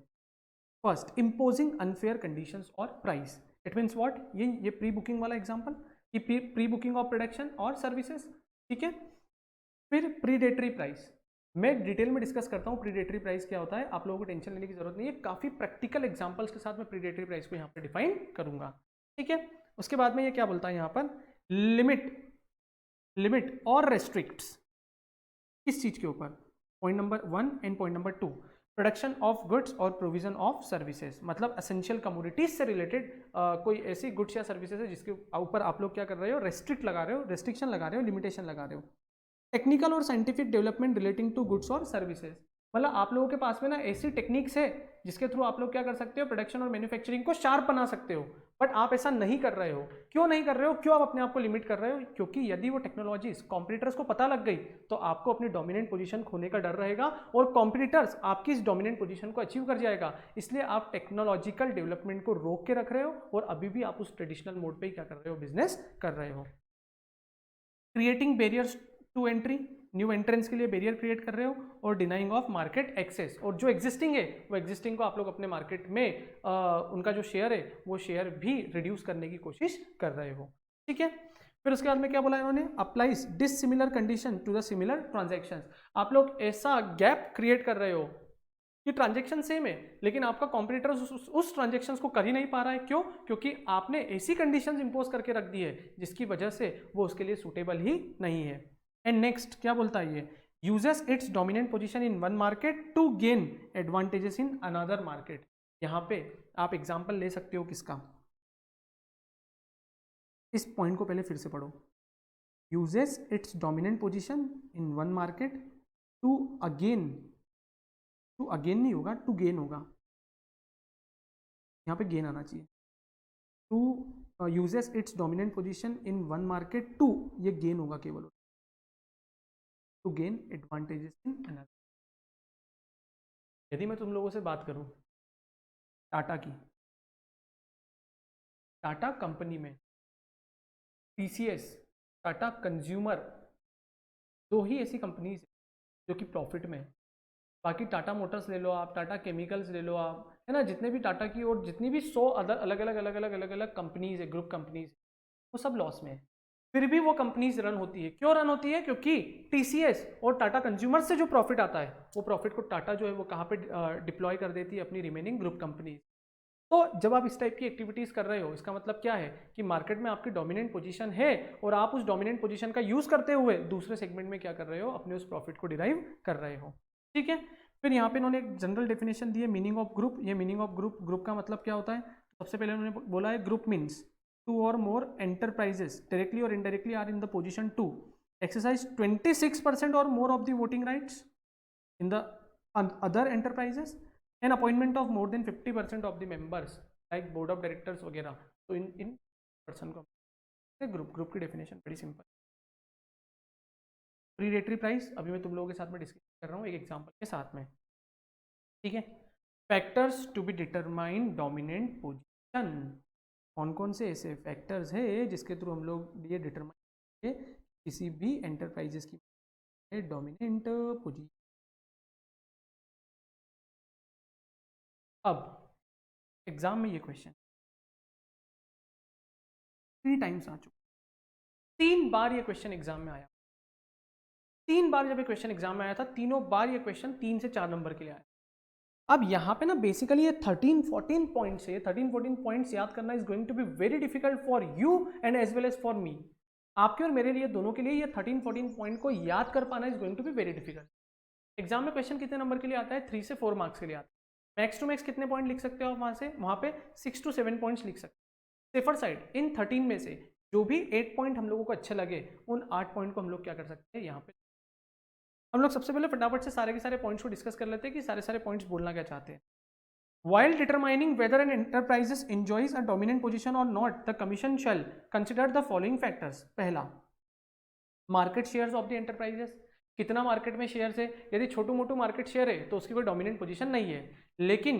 फर्स्ट इम्पोजिंग अनफेयर कंडीशंस और प्राइस। इट मीन्स व्हाट, ये प्री बुकिंग वाला एग्जांपल, ये प्री बुकिंग ऑफ प्रोडक्शन और सर्विसेज। ठीक है, फिर प्रीडेटरी प्राइस, मैं डिटेल में डिस्कस करता हूँ प्रीडेटरी प्राइस क्या होता है, आप लोगों को टेंशन लेने की जरूरत नहीं है, काफी प्रैक्टिकल एग्जांपल्स के साथ मैं प्रीडेटरी प्राइस को यहाँ पर डिफाइन करूंगा। ठीक है, उसके बाद में ये क्या बोलता है यहाँ पर, लिमिट और रेस्ट्रिक्ट्स, किस चीज के ऊपर, point number 1 and point number 2, production of goods और प्रोविजन ऑफ सर्विसेज। मतलब एसेंशियल कमोडिटीज से रिलेटेड कोई ऐसी गुड्स या सर्विसेज है जिसके ऊपर आप लोग क्या कर रहे हो, रेस्ट्रिक्ट लगा रहे हो, रेस्ट्रिक्शन लगा रहे हो, लिमिटेशन लगा रहे हो। टेक्निकल और scientific development relating to goods और सर्विसेज, मतलब आप लोगों के पास में ना ऐसी टेक्निक्स है जिसके थ्रू आप लोग क्या कर सकते हो, प्रोडक्शन और मैन्युफैक्चरिंग को शार्प बना सकते हो, बट आप ऐसा नहीं कर रहे हो। क्यों नहीं कर रहे हो, क्यों आप अपने आप को लिमिट कर रहे हो? क्योंकि यदि वो टेक्नोलॉजीज कॉम्पिटिटर्स को पता लग गई तो आपको अपनी डोमिनेंट पोजीशन खोने का डर रहेगा और कॉम्पिटिटर्स आपकी इस डोमिनेंट पोजीशन को अचीव कर जाएगा। इसलिए आप टेक्नोलॉजिकल डेवलपमेंट को रोक के रख रहे हो और अभी भी आप उस ट्रेडिशनल मोड पे ही क्या कर रहे हो, बिजनेस कर रहे हो। Creating barriers to entry, new entrance के लिए बैरियर क्रिएट कर रहे हो, और डिनाइंग ऑफ मार्केट एक्सेस, और जो एग्जिस्टिंग है वो एग्जिस्टिंग को आप लोग अपने मार्केट में उनका जो शेयर है वो शेयर भी रिड्यूस करने की कोशिश कर रहे हो। ठीक है, फिर उसके बाद में क्या बोला इन्होंने, applies dissimilar condition to the similar transactions. आप लोग ऐसा गैप क्रिएट कर रहे हो कि ट्रांजैक्शन सेम है लेकिन आपका कॉम्पिटिटर उस ट्रांजैक्शंस को कर ही नहीं पा रहा है। क्यों? क्योंकि आपने ऐसी कंडीशंस इंपोज करके रख दी है जिसकी वजह से वो उसके लिए सूटेबल ही नहीं है। एंड नेक्स्ट क्या बोलता है ये, uses its dominant position in one market to gain advantages in another market. यहाँ पे आप एग्जांपल ले सकते हो किसका, इस पॉइंट को पहले फिर से पढ़ो, uses its dominant position in one market to again, to again नहीं होगा, टू गेन होगा, यहाँ पे गेन आना चाहिए। To uses its dominant position in one market to, ये गेन होगा केवल, to gain advantages in another. यदि मैं तुम लोगों से बात करूं टाटा की, टाटा कंपनी में टीसीएस, टाटा कंज्यूमर, दो ही ऐसी कंपनीज जो कि प्रॉफिट में है। बाकी टाटा मोटर्स ले लो आप, टाटा केमिकल्स ले लो आप, है ना, जितने भी टाटा की और जितनी भी 100 अदर अलग अलग कंपनीज है, ग्रुप कंपनीज, वो सब लॉस में है। फिर भी वो कंपनीज रन होती है। क्यों रन होती है? क्योंकि टीसीएस और टाटा कंज्यूमर से जो प्रॉफिट आता है वो प्रॉफिट को टाटा जो है वो कहाँ पे डिप्लॉय कर देती है, अपनी रिमेनिंग ग्रुप कंपनीज। तो जब आप इस टाइप की एक्टिविटीज कर रहे हो, इसका मतलब क्या है कि मार्केट में आपकी डोमिनेंट पोजीशन है और आप उस डोमिनेंट पोजीशन का यूज करते हुए दूसरे सेगमेंट में क्या कर रहे हो, अपने उस प्रॉफिट को डिराइव कर रहे हो। ठीक है, फिर यहाँ पे इन्होंने एक जनरल डेफिनेशन दी है, मीनिंग ऑफ ग्रुप। ये मीनिंग ऑफ ग्रुप का मतलब क्या होता है? सबसे पहले उन्होंने बोला है group means two or more enterprises directly or indirectly are in the position to exercise 26% or more of the voting rights in the other enterprises and appointment of more than 50% of the members like board of directors वगैरह। तो इन पर्सन को ग्रुप की डेफिनेशन बड़ी सिंपल। प्रीडेटरी प्राइस अभी मैं तुम लोगों के साथ में डिस्कस कर रहा हूँ एक एग्जांपल के साथ में। ठीक है, factors to be determine dominant position, कौन कौन से ऐसे फैक्टर्स है जिसके थ्रू हम लोग ये डिटरमाइन किसी भी एंटरप्राइजेस की डोमिनेंट पोजीशन। अब एग्जाम में ये क्वेश्चन 3 टाइम्स आ चुका, 3 बार ये क्वेश्चन एग्जाम में आया। 3 बार जब ये क्वेश्चन एग्जाम में आया था, तीनों बार ये क्वेश्चन 3 से 4 नंबर के लिए आया। अब यहाँ पे ना बेसिकली ये 13-14 पॉइंट्स है, 13-14 पॉइंट्स याद करना is going to be very difficult for you and as well as for me. आपके और मेरे लिए, दोनों के लिए ये 13-14 पॉइंट को याद कर पाना is going to be very difficult. Exam में क्वेश्चन कितने नंबर के लिए आता है? 3 से 4 मार्क्स के लिए आता है। मैक्स टू मैक्स कितने पॉइंट लिख सकते हो आप वहाँ से? वहाँ पे 6 to 7 पॉइंट्स लिख सकते हो। सेफर साइड इन 13 में से जो भी 8 पॉइंट हम लोगों को अच्छे लगे, उन 8 पॉइंट को हम लोग क्या कर सकते हैं यहाँ पे। हम लोग सबसे पहले फटाफट से सारे के सारे पॉइंट्स को डिस्कस कर लेते हैं कि सारे सारे पॉइंट्स बोलना क्या चाहते हैं। While determining whether an enterprise enjoys a dominant position or not, the commission shall consider the following factors. पहला, market shares of the enterprises, कितना मार्केट में शेयर्स है। यदि छोटू मोटू मार्केट शेयर है तो उसकी कोई डोमिनेंट पोजीशन नहीं है, लेकिन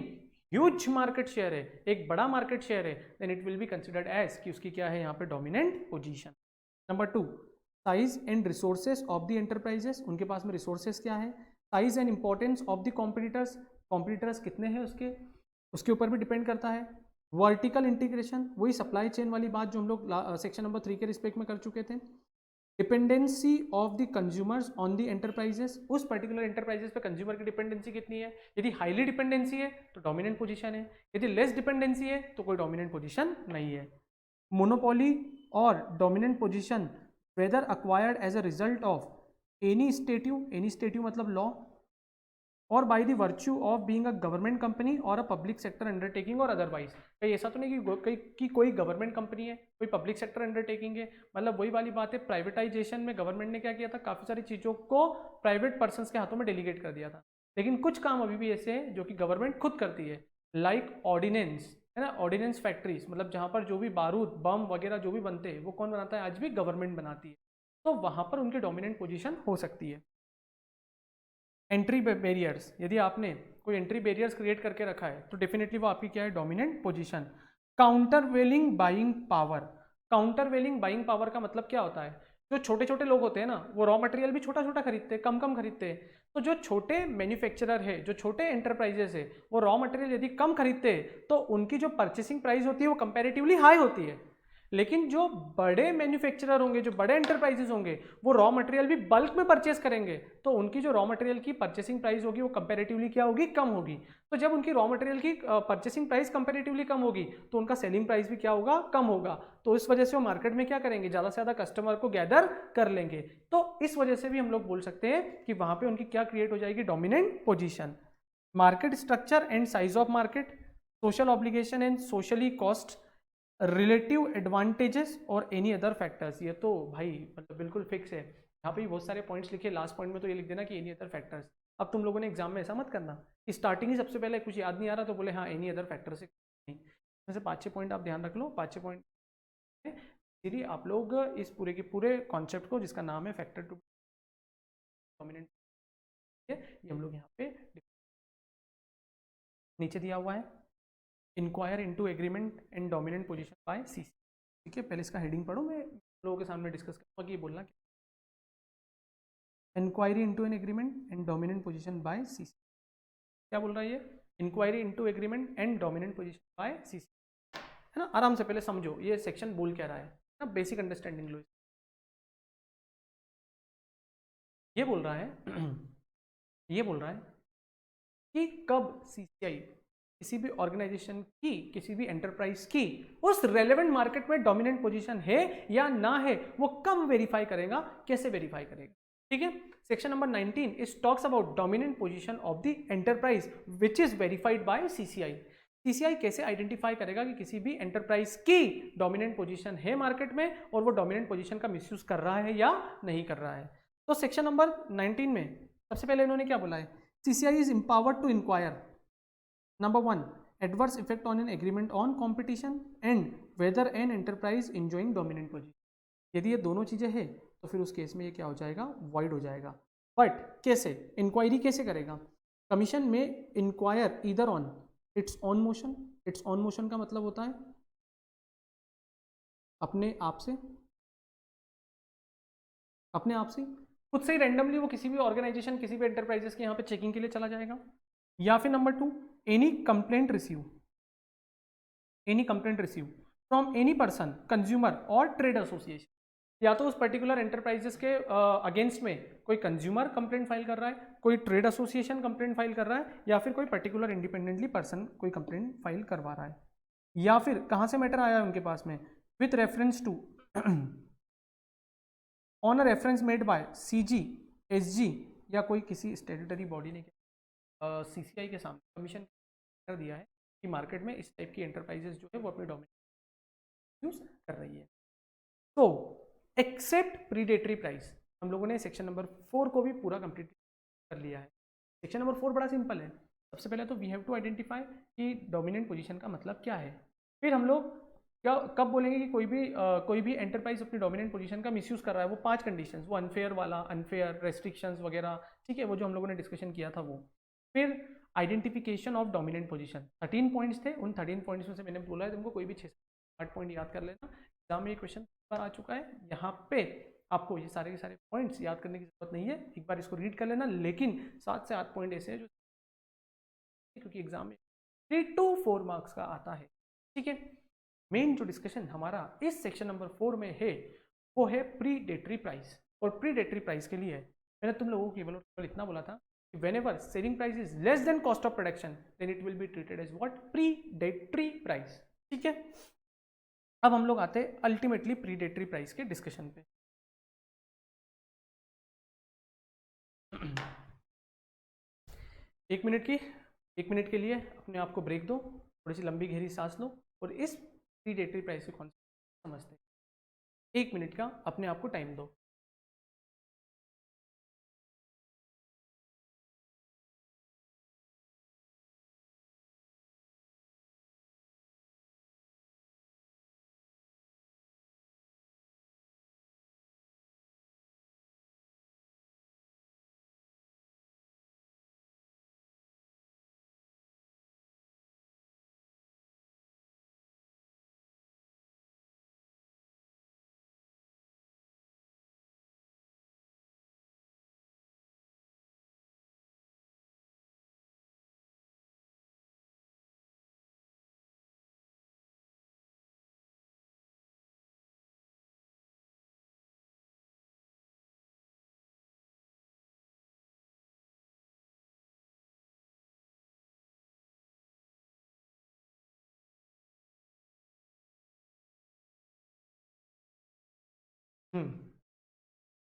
ह्यूज मार्केट शेयर है, एक बड़ा मार्केट शेयर है, then it will be considered as कि उसकी क्या है यहाँ पे dominant position. Number 2, size and resources of the enterprises, उनके पास में रिसोर्सेज क्या है। Size and importance of the competitors, competitors कितने हैं उसके ऊपर भी डिपेंड करता है। वर्टिकल इंटीग्रेशन, वही सप्लाई चेन वाली बात जो हम लोग सेक्शन नंबर 3 के रिस्पेक्ट में कर चुके थे। Dependency of the consumers on the enterprises, उस पर्टिकुलर एंटरप्राइजेस पे कंज्यूमर की डिपेंडेंसी कितनी है। यदि हाईली डिपेंडेंसी है तो डोमिनेंट पोजीशन है, यदि लेस डिपेंडेंसी है तो कोई डोमिनेंट पोजीशन नहीं है। मोनोपोली और dominant position whether acquired as a result of any statute मतलब लॉ, और by the virtue of being a government company और अ पब्लिक सेक्टर अंडरटेकिंग और अदरवाइज। कहीं ऐसा तो नहीं कि कोई गवर्नमेंट कंपनी है, कोई पब्लिक सेक्टर अंडरटेकिंग है, मतलब वही वाली बात है, प्राइवेटाइजेशन में गवर्नमेंट ने क्या किया था, काफ़ी सारी चीज़ों को प्राइवेट पर्सनस के हाथों में डेलीगेट कर दिया था। लेकिन कुछ काम अभी भी ऐसे हैं जो कि गवर्नमेंट खुद करती है, लाइक ऑर्डिनेंस, है ना, ऑर्डिनेंस फैक्ट्रीज, मतलब जहाँ पर जो भी बारूद बम वगैरह जो भी बनते हैं वो कौन बनाता है, आज भी गवर्नमेंट बनाती है, तो वहाँ पर उनकी डोमिनेंट पोजीशन हो सकती है। एंट्री बैरियर्स, यदि आपने कोई एंट्री बैरियर्स क्रिएट करके रखा है तो डेफिनेटली वो आपकी क्या है, dominant position. Countervailing buying power, countervailing buying power का मतलब क्या होता है, जो छोटे छोटे लोग होते हैं ना, वो रॉ मटेरियल भी छोटा छोटा खरीदते हैं, कम कम खरीदते हैं, तो जो छोटे मैन्युफैक्चरर है, जो छोटे एंटरप्राइजेस है, वो रॉ मटेरियल यदि कम खरीदते हैं तो उनकी जो परचेसिंग प्राइस होती है वो कंपैरेटिवली हाई होती है। लेकिन जो बड़े मैन्युफैक्चरर होंगे, जो बड़े एंटरप्राइजेस होंगे, वो रॉ मटेरियल भी बल्क में परचेस करेंगे, तो उनकी जो रॉ मटेरियल की परचेसिंग प्राइस होगी वो कंपैरेटिवली क्या होगी, कम होगी। तो जब उनकी रॉ मटेरियल की परचेसिंग प्राइस कंपैरेटिवली कम होगी तो उनका सेलिंग प्राइस भी क्या होगा, कम होगा। तो इस वजह से वो मार्केट में क्या करेंगे, ज़्यादा से ज़्यादा कस्टमर को गैदर कर लेंगे। तो इस वजह से भी हम लोग बोल सकते हैं कि वहाँ पर उनकी क्या क्रिएट हो जाएगी, dominant position. Market structure and size of market, social obligation and socially cost, relative advantages और एनी अदर फैक्टर्स। ये तो भाई मतलब बिल्कुल फिक्स है, यहाँ पे भी बहुत सारे पॉइंट्स लिखे, लास्ट पॉइंट में तो ये लिख देना कि एनी अदर फैक्टर्स। अब तुम लोगों ने एग्जाम में ऐसा मत करना कि स्टार्टिंग ही सबसे पहले कुछ याद नहीं आ रहा तो बोले हाँ एनी अदर फैक्टर से नहीं। वैसे 5-6 पॉइंट आप ध्यान रख लो, 5-6 पॉइंट सीधी आप लोग इस पूरे के पूरे कॉन्सेप्ट को जिसका नाम है फैक्टर टू डोमिनेंट, ये हम लोग यहाँ पे नीचे दिया हुआ है। Inquire into agreement and dominant position by CC. ठीक है, पहले इसका हेडिंग पढ़ो, मैं लोगों के सामने डिस्कस करूँगा कि ये बोलना क्या। Inquiry into an agreement and dominant position by CC, क्या बोल रहा है ये, inquiry into agreement and dominant position by CC, है ना। आराम से पहले समझो ये सेक्शन बोल क्या रहा है ना, बेसिक अंडरस्टैंडिंग लो। ये बोल रहा है ये बोल रहा है कि कब सीसीआई किसी भी ऑर्गेनाइजेशन की, किसी भी एंटरप्राइज की उस रेलेवेंट मार्केट में डोमिनेंट पोजीशन है या ना है, वो कब वेरीफाई करेगा, कैसे वेरीफाई करेगा। ठीक है, section number 19 is talks about dominant position of the enterprise which is verified bye CCI. CCI कैसे आइडेंटिफाई करेगा कि किसी भी एंटरप्राइज की डोमिनेंट पोजीशन है मार्केट में और वो डोमिनेंट पोजीशन का मिसयूज कर रहा है या नहीं कर रहा है। तो सेक्शन नंबर 19 में सबसे पहले इन्होंने क्या बोला है, CCI is empowered to inquire, number 1, adverse effect on an agreement on competition and whether an enterprise enjoying dominant position। यदि ये दोनों चीज़ें हैं तो फिर उस केस में ये क्या हो जाएगा, void हो जाएगा। बट कैसे इंक्वायरी कैसे करेगा, कमीशन में inquire either on its on motion. Its on motion का मतलब होता है अपने आप से, अपने आप से खुद से ही रैंडमली वो किसी भी ऑर्गेनाइजेशन, किसी भी एंटरप्राइजेस के यहाँ पे चेकिंग के लिए चला जाएगा। या फिर number 2, any complaint receive, any complaint receive from any person, consumer और ट्रेड एसोसिएशन। या तो उस पर्टिकुलर एंटरप्राइजेस के अगेंस्ट में कोई कंज्यूमर कंप्लेंट फाइल कर रहा है, कोई ट्रेड एसोसिएशन कंप्लेंट फाइल कर रहा है, या फिर कोई पर्टिकुलर इंडिपेंडेंटली पर्सन कोई कंप्लेंट फाइल करवा रहा है। या फिर कहाँ से मैटर आया है उनके पास में, with reference to on a reference made by CG, SG या कोई किसी स्टेटरी बॉडी ने सीसीआई के सामने कमीशन कर दिया है कि मार्केट में इस टाइप की एंटरप्राइजेस जो है वो अपनी डोमिनेट यूज कर रही है। तो एक्सेप्ट प्रीडेटरी प्राइस, हम लोगों ने सेक्शन नंबर 4 को भी पूरा कंप्लीट कर लिया है। सेक्शन नंबर 4 बड़ा सिंपल है। सबसे पहले तो वी हैव टू आइडेंटिफाई कि डोमिनेंट पोजीशन का मतलब क्या है। फिर हम लोग क्या कब बोलेंगे कि कोई भी एंटरप्राइज अपनी डोमिनेंट पोजीशन का मिसयूज कर रहा है, वो 5 कंडीशंस, वो अनफेयर वाला, अनफेयर, रेस्ट्रिक्शंस वगैरह, ठीक है, वो जो हम लोगों ने डिस्कशन किया था वो। फिर identification of dominant position, 13 points थे, उन 13 पॉइंट्स में से मैंने बोला है तुमको कोई भी 6-8 पॉइंट याद कर लेना। एग्जाम में ये क्वेश्चन बार आ चुका है, यहाँ पे आपको ये सारे के सारे पॉइंट्स याद करने की जरूरत नहीं है, एक बार इसको रीड कर लेना। लेकिन 7 से 8 पॉइंट ऐसे हैं जो क्योंकि एग्जाम में 3 to 4 मार्क्स का आता है, ठीक है। मेन जो डिस्कशन हमारा इस सेक्शन नंबर 4 में है वो है प्रीडेटरी प्राइस। और प्रीडेटरी प्राइस के लिए मैंने तुम लोगों को केवल इतना बोला था कि whenever selling price is less than cost of production then it will be treated as what, predatory price, ठीक है। अब हम लोग आते हैं अल्टीमेटली प्रीडेटरी प्राइस के डिस्कशन पे। एक मिनट के लिए अपने आप को ब्रेक दो, थोड़ी सी लंबी गहरी सांस लो और इस प्रीडेटरी प्राइस के कॉन्सेप्ट समझते हैं। 1 मिनट का अपने आप को टाइम दो।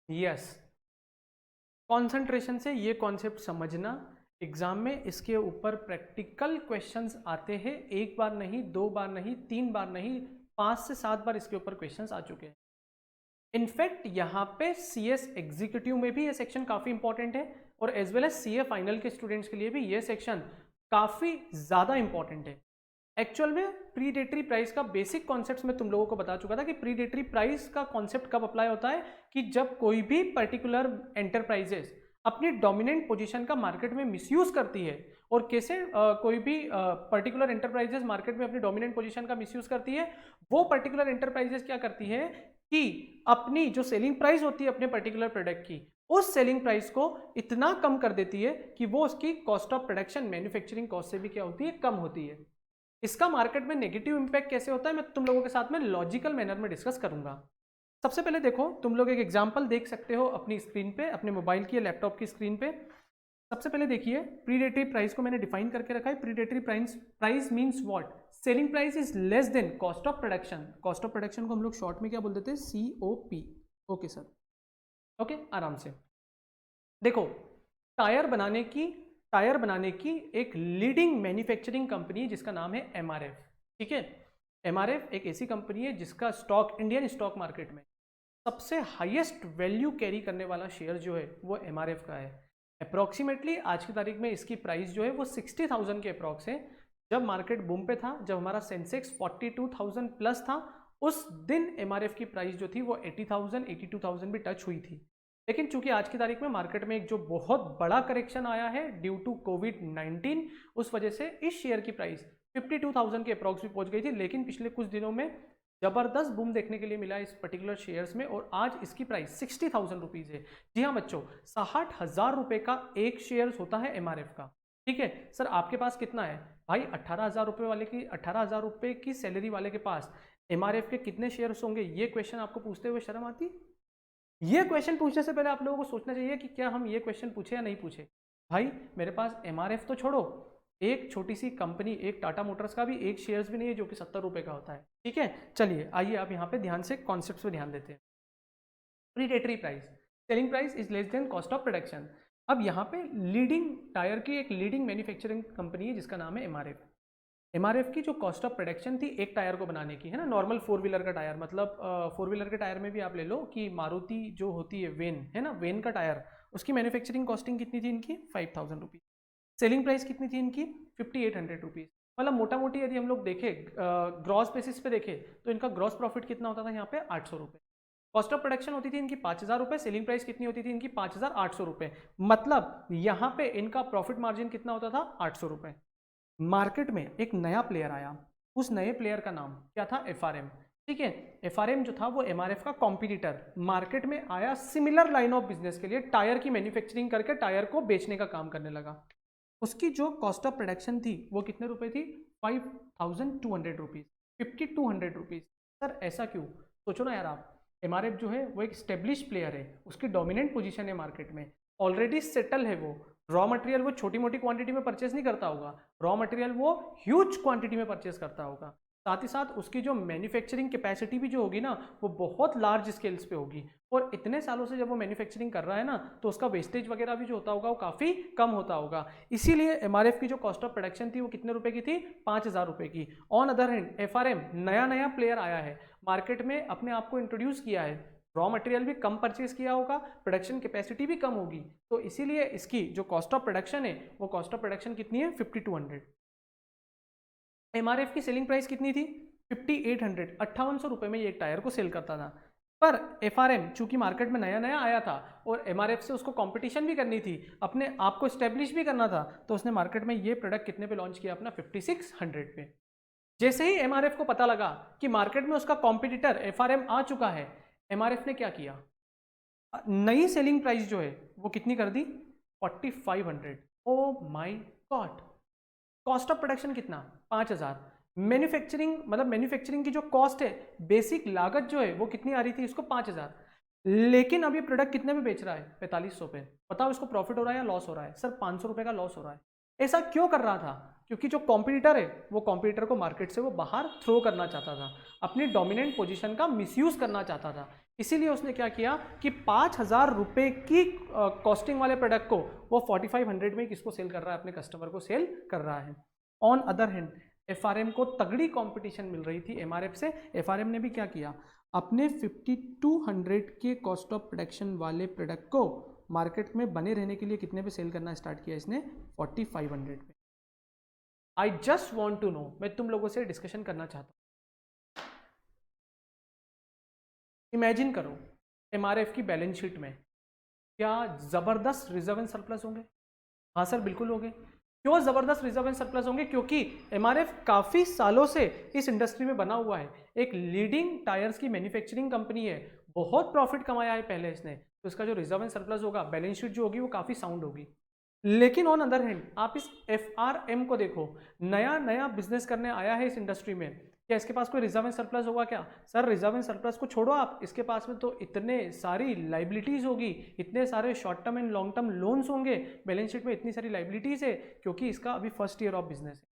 यस, कॉन्सेंट्रेशन से ये कॉन्सेप्ट समझना, एग्जाम में इसके ऊपर प्रैक्टिकल क्वेश्चंस आते हैं। 1 बार नहीं, 2 बार नहीं, 3 बार नहीं, 5 से 7 बार इसके ऊपर क्वेश्चंस आ चुके हैं। इनफैक्ट यहाँ पे सीएस एग्जीक्यूटिव में भी ये सेक्शन काफी इंपॉर्टेंट है और as well as CA final के स्टूडेंट्स के लिए भी ये सेक्शन काफी ज्यादा इंपॉर्टेंट है। एक्चुअल में प्रीडेटरी प्राइस का बेसिक कॉन्सेप्ट मैं तुम लोगों को बता चुका था कि प्रीडेटरी प्राइस का कॉन्सेप्ट कब अप्लाई होता है कि जब कोई भी पर्टिकुलर एंटरप्राइजेस अपनी डोमिनेंट पोजीशन का मार्केट में मिसयूज करती है। और कैसे कोई भी पर्टिकुलर एंटरप्राइजेस मार्केट में अपनी डोमिनेंट पोजीशन का मिसयूज करती है, वो पर्टिकुलर एंटरप्राइजेस क्या करती है कि अपनी जो सेलिंग प्राइस होती है अपने पर्टिकुलर प्रोडक्ट की, उस सेलिंग प्राइस को इतना कम कर देती है कि वो उसकी cost of production manufacturing cost से भी क्या होती है, कम होती है। इसका मार्केट में नेगेटिव इंपैक्ट कैसे होता है मैं तुम लोगों के साथ में लॉजिकल मैनर में डिस्कस करूंगा। सबसे पहले देखो, तुम लोग एक एग्जांपल देख सकते हो अपनी स्क्रीन पे, अपने मोबाइल की या लैपटॉप की स्क्रीन पे। सबसे पहले देखिए, प्रीडेटरी प्राइस को मैंने डिफाइन करके रखा है। Predatory price means what, selling price is less than cost of production. Cost of production को हम लोग शॉर्ट में क्या बोल देते हैं, COP। ओके सर, ओके, आराम से देखो। टायर बनाने की एक लीडिंग मैन्युफैक्चरिंग कंपनी जिसका नाम है MRF, ठीक है। MRF एक ऐसी कंपनी है जिसका स्टॉक इंडियन स्टॉक मार्केट में सबसे हाईएस्ट वैल्यू कैरी करने वाला शेयर जो है वो MRF का है। अप्रॉक्सीमेटली आज की तारीख में इसकी प्राइस जो है वो 60,000 के अप्रॉक्स है। जब मार्केट बूम पे था, जब हमारा सेंसेक्स 42,000 प्लस था, उस दिन MRF की प्राइस जो थी वो 80,000 82,000 भी टच हुई थी। लेकिन चूंकि आज की तारीख में मार्केट में एक जो बहुत बड़ा करेक्शन आया है ड्यू टू कोविड-19, उस वजह से इस शेयर की प्राइस 52,000 के अप्रॉक्स भी पहुंच गई थी। लेकिन पिछले कुछ दिनों में जबरदस्त बूम देखने के लिए मिला इस पर्टिकुलर शेयर्स में और आज इसकी प्राइस 60,000 रुपीज है। जी हाँ बच्चों, 60,000 रुपए का एक शेयर होता है MRF का, ठीक है। सर आपके पास कितना है भाई, 18,000 रुपए वाले की 18,000 रुपए की सैलरी वाले के पास एमआरएफ के कितने शेयर्स होंगे, ये क्वेश्चन आपको पूछते हुए शर्म आती? ये क्वेश्चन पूछने से पहले आप लोगों को सोचना चाहिए कि क्या हम ये क्वेश्चन पूछे या नहीं पूछे। भाई मेरे पास एमआरएफ तो छोड़ो, एक छोटी सी कंपनी, एक टाटा मोटर्स का भी एक शेयर्स भी नहीं है जो कि 70 रुपए का होता है। ठीक है, चलिए आइए आप यहाँ पे ध्यान से कॉन्सेप्ट्स पे ध्यान देते हैं। Predatory price, selling price is less than cost of production. अब यहाँ पे लीडिंग टायर की एक लीडिंग मैन्युफैक्चरिंग कंपनी है जिसका नाम है एमआरएफ। एमआरएफ की जो कॉस्ट ऑफ प्रोडक्शन थी एक टायर को बनाने की, है ना, नॉर्मल 4 व्हीलर का टायर, मतलब 4 व्हीलर के टायर में भी आप ले लो कि मारुति जो होती है वेन, है ना, वेन का टायर, उसकी मैन्युफैक्चरिंग कॉस्टिंग कितनी थी इनकी 5000 रुपीज़। सेलिंग प्राइस कितनी थी इनकी 5800 रुपीज़। मतलब मोटा मोटी यदि हम लोग देखें ग्रॉस बेसिस पे देखें तो इनका ग्रॉस प्रॉफिट कितना होता था यहाँ पे 800 रुपये। कॉस्ट ऑफ प्रोडक्शन होती थी इनकी 5000 रुपये, सेलिंग प्राइस कितनी होती थी इनकी 5800 रुपये। मतलब यहाँ पे इनका प्रॉफिट मार्जिन कितना होता था 800 रुपये। मार्केट में एक नया प्लेयर आया, उस नए प्लेयर का नाम क्या था, एफआरएम। ठीक है, एफआरएम जो था वो एमआरएफ का कॉम्पिटिटर, मार्केट में आया सिमिलर लाइन ऑफ बिजनेस के लिए, टायर की मैन्युफैक्चरिंग करके टायर को बेचने का काम करने लगा। उसकी जो कॉस्ट ऑफ प्रोडक्शन थी वो कितने रुपए थी 5200 रुपीज़, 5200 रुपीज़। सर ऐसा क्यों, सोचो ना यार आप, एमआरएफ जो है वो एक स्टेब्लिश प्लेयर है, उसकी डोमिनेंट पोजीशन है मार्केट में, ऑलरेडी सेटल है, वो रॉ मटेरियल वो छोटी मोटी क्वांटिटी में परचेस नहीं करता होगा, रॉ मटेरियल वो ह्यूज क्वांटिटी में परचेस करता होगा। साथ ही साथ उसकी जो मैन्युफैक्चरिंग कैपेसिटी भी जो होगी ना वो बहुत लार्ज स्केल्स पे होगी, और इतने सालों से जब वो मैन्युफैक्चरिंग कर रहा है ना तो उसका वेस्टेज वगैरह भी जो होता होगा वो काफ़ी कम होता होगा। इसीलिए एमआरएफ की जो कॉस्ट ऑफ प्रोडक्शन थी वो कितने रुपए की थी 5000 रुपये की। ऑन अदर हैंड एफआरएम नया नया प्लेयर आया है मार्केट में, अपने आप को इंट्रोड्यूस किया है, रॉ मटेरियल भी कम परचेज किया होगा, प्रोडक्शन कैपेसिटी भी कम होगी, तो इसीलिए इसकी जो कॉस्ट ऑफ प्रोडक्शन है वो कॉस्ट ऑफ प्रोडक्शन कितनी है 5200। एमआरएफ की सेलिंग प्राइस कितनी थी 5800, 5800 रुपये में ये एक टायर को सेल करता था। पर एफआरएम चूंकि मार्केट में नया नया आया था और एमआरएफ से उसको कंपटीशन भी करनी थी, अपने आप को स्टेब्लिश भी करना था, तो उसने मार्केट में ये प्रोडक्ट कितने पे लॉन्च किया अपना 5600 पे। जैसे ही एमआरएफ को पता लगा कि मार्केट में उसका कॉम्पिटिटर एफआरएम आ चुका है, एमआरएफ ने क्या किया, नई सेलिंग प्राइस जो है वो कितनी कर दी 4500। Oh my God, cost of production कितना 5000, मैन्युफैक्चरिंग मतलब मैन्युफैक्चरिंग की जो कॉस्ट है, बेसिक लागत जो है वो कितनी आ रही थी इसको 5000, लेकिन अब ये प्रोडक्ट कितने में बेच रहा है 4500 पे। बताओ इसको प्रॉफिट हो रहा है या लॉस हो रहा है, सर 500 रुपए का लॉस हो रहा है। ऐसा क्यों कर रहा था, क्योंकि जो कॉम्पिटिटर है वो कॉम्पिटिटर को मार्केट से वो बाहर थ्रो करना चाहता था, अपनी डोमिनेंट पोजीशन का मिसयूज करना चाहता था। इसीलिए उसने क्या किया कि 5000 रुपये की कॉस्टिंग वाले प्रोडक्ट को वो 4500 में किसको सेल कर रहा है, अपने कस्टमर को सेल कर रहा है। ऑन अदर हैंड एफआरएम को तगड़ी कंपटीशन मिल रही थी एमआरएफ से, एफआरएम ने भी क्या किया, अपने 5200 के कॉस्ट ऑफ प्रोडक्शन वाले प्रोडक्ट को मार्केट में बने रहने के लिए कितने पे सेल करना स्टार्ट किया इसने 4500 पे। I just want to know, मैं तुम लोगों से डिस्कशन करना चाहता हूँ, इमेजिन करो एमआरएफ की बैलेंस शीट में क्या जबरदस्त रिजर्व एंड सरप्लस होंगे। हाँ सर बिल्कुल होंगे। क्यों जबरदस्त रिजर्व एंड सरप्लस होंगे, क्योंकि एमआरएफ काफी सालों से इस इंडस्ट्री में बना हुआ है, एक लीडिंग टायर्स की मैन्युफैक्चरिंग कंपनी है, बहुत प्रॉफिट कमाया है पहले इसने, तो इसका जो रिजर्व एंड सरप्लस होगा, बैलेंस शीट जो होगी वो काफी साउंड होगी। लेकिन ऑन अदर हैंड आप इस एफआरएम को देखो, नया नया बिजनेस करने आया है इस इंडस्ट्री में, क्या इसके पास कोई रिजर्व एंड सरप्लस होगा क्या, सर रिजर्व एंड सरप्लस को छोड़ो आप, इसके पास में तो इतने सारी लाइबिलिटीज होगी, इतने सारे short term and long term loans होंगे, बैलेंस शीट में इतनी सारी लाइबिलिटीज है, क्योंकि इसका अभी फर्स्ट ईयर ऑफ बिजनेस है।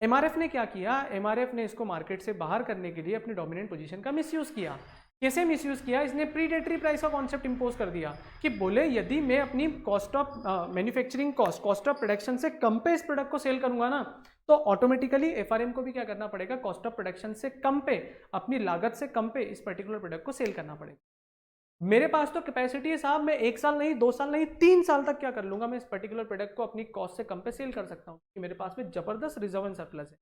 एमआरएफ ने क्या किया, एमआरएफ ने इसको मार्केट से बाहर करने के लिए अपनी डोमिनेंट पोजीशन का मिसयूज किया। कैसे मिसयूज किया, इसने प्रीडेटरी प्राइस का कॉन्सेप्ट इंपोज कर दिया कि बोले यदि मैं अपनी cost of manufacturing cost of production से कम पे इस प्रोडक्ट को सेल करूंगा ना, तो ऑटोमेटिकली एफआरएम को भी क्या करना पड़ेगा, कॉस्ट ऑफ प्रोडक्शन से कम पे, अपनी लागत से कम पे इस पर्टिकुलर प्रोडक्ट को सेल करना पड़ेगा। मेरे पास तो कैपेसिटी है साहब, मैं 1 साल नहीं 2 साल नहीं 3 साल तक क्या कर लूंगा, मैं इस पर्टिकुलर प्रोडक्ट को अपनी कॉस्ट से कम पे सेल कर सकता हूँ कि मेरे पास में जबरदस्त रिजर्व एंड सरप्लस है।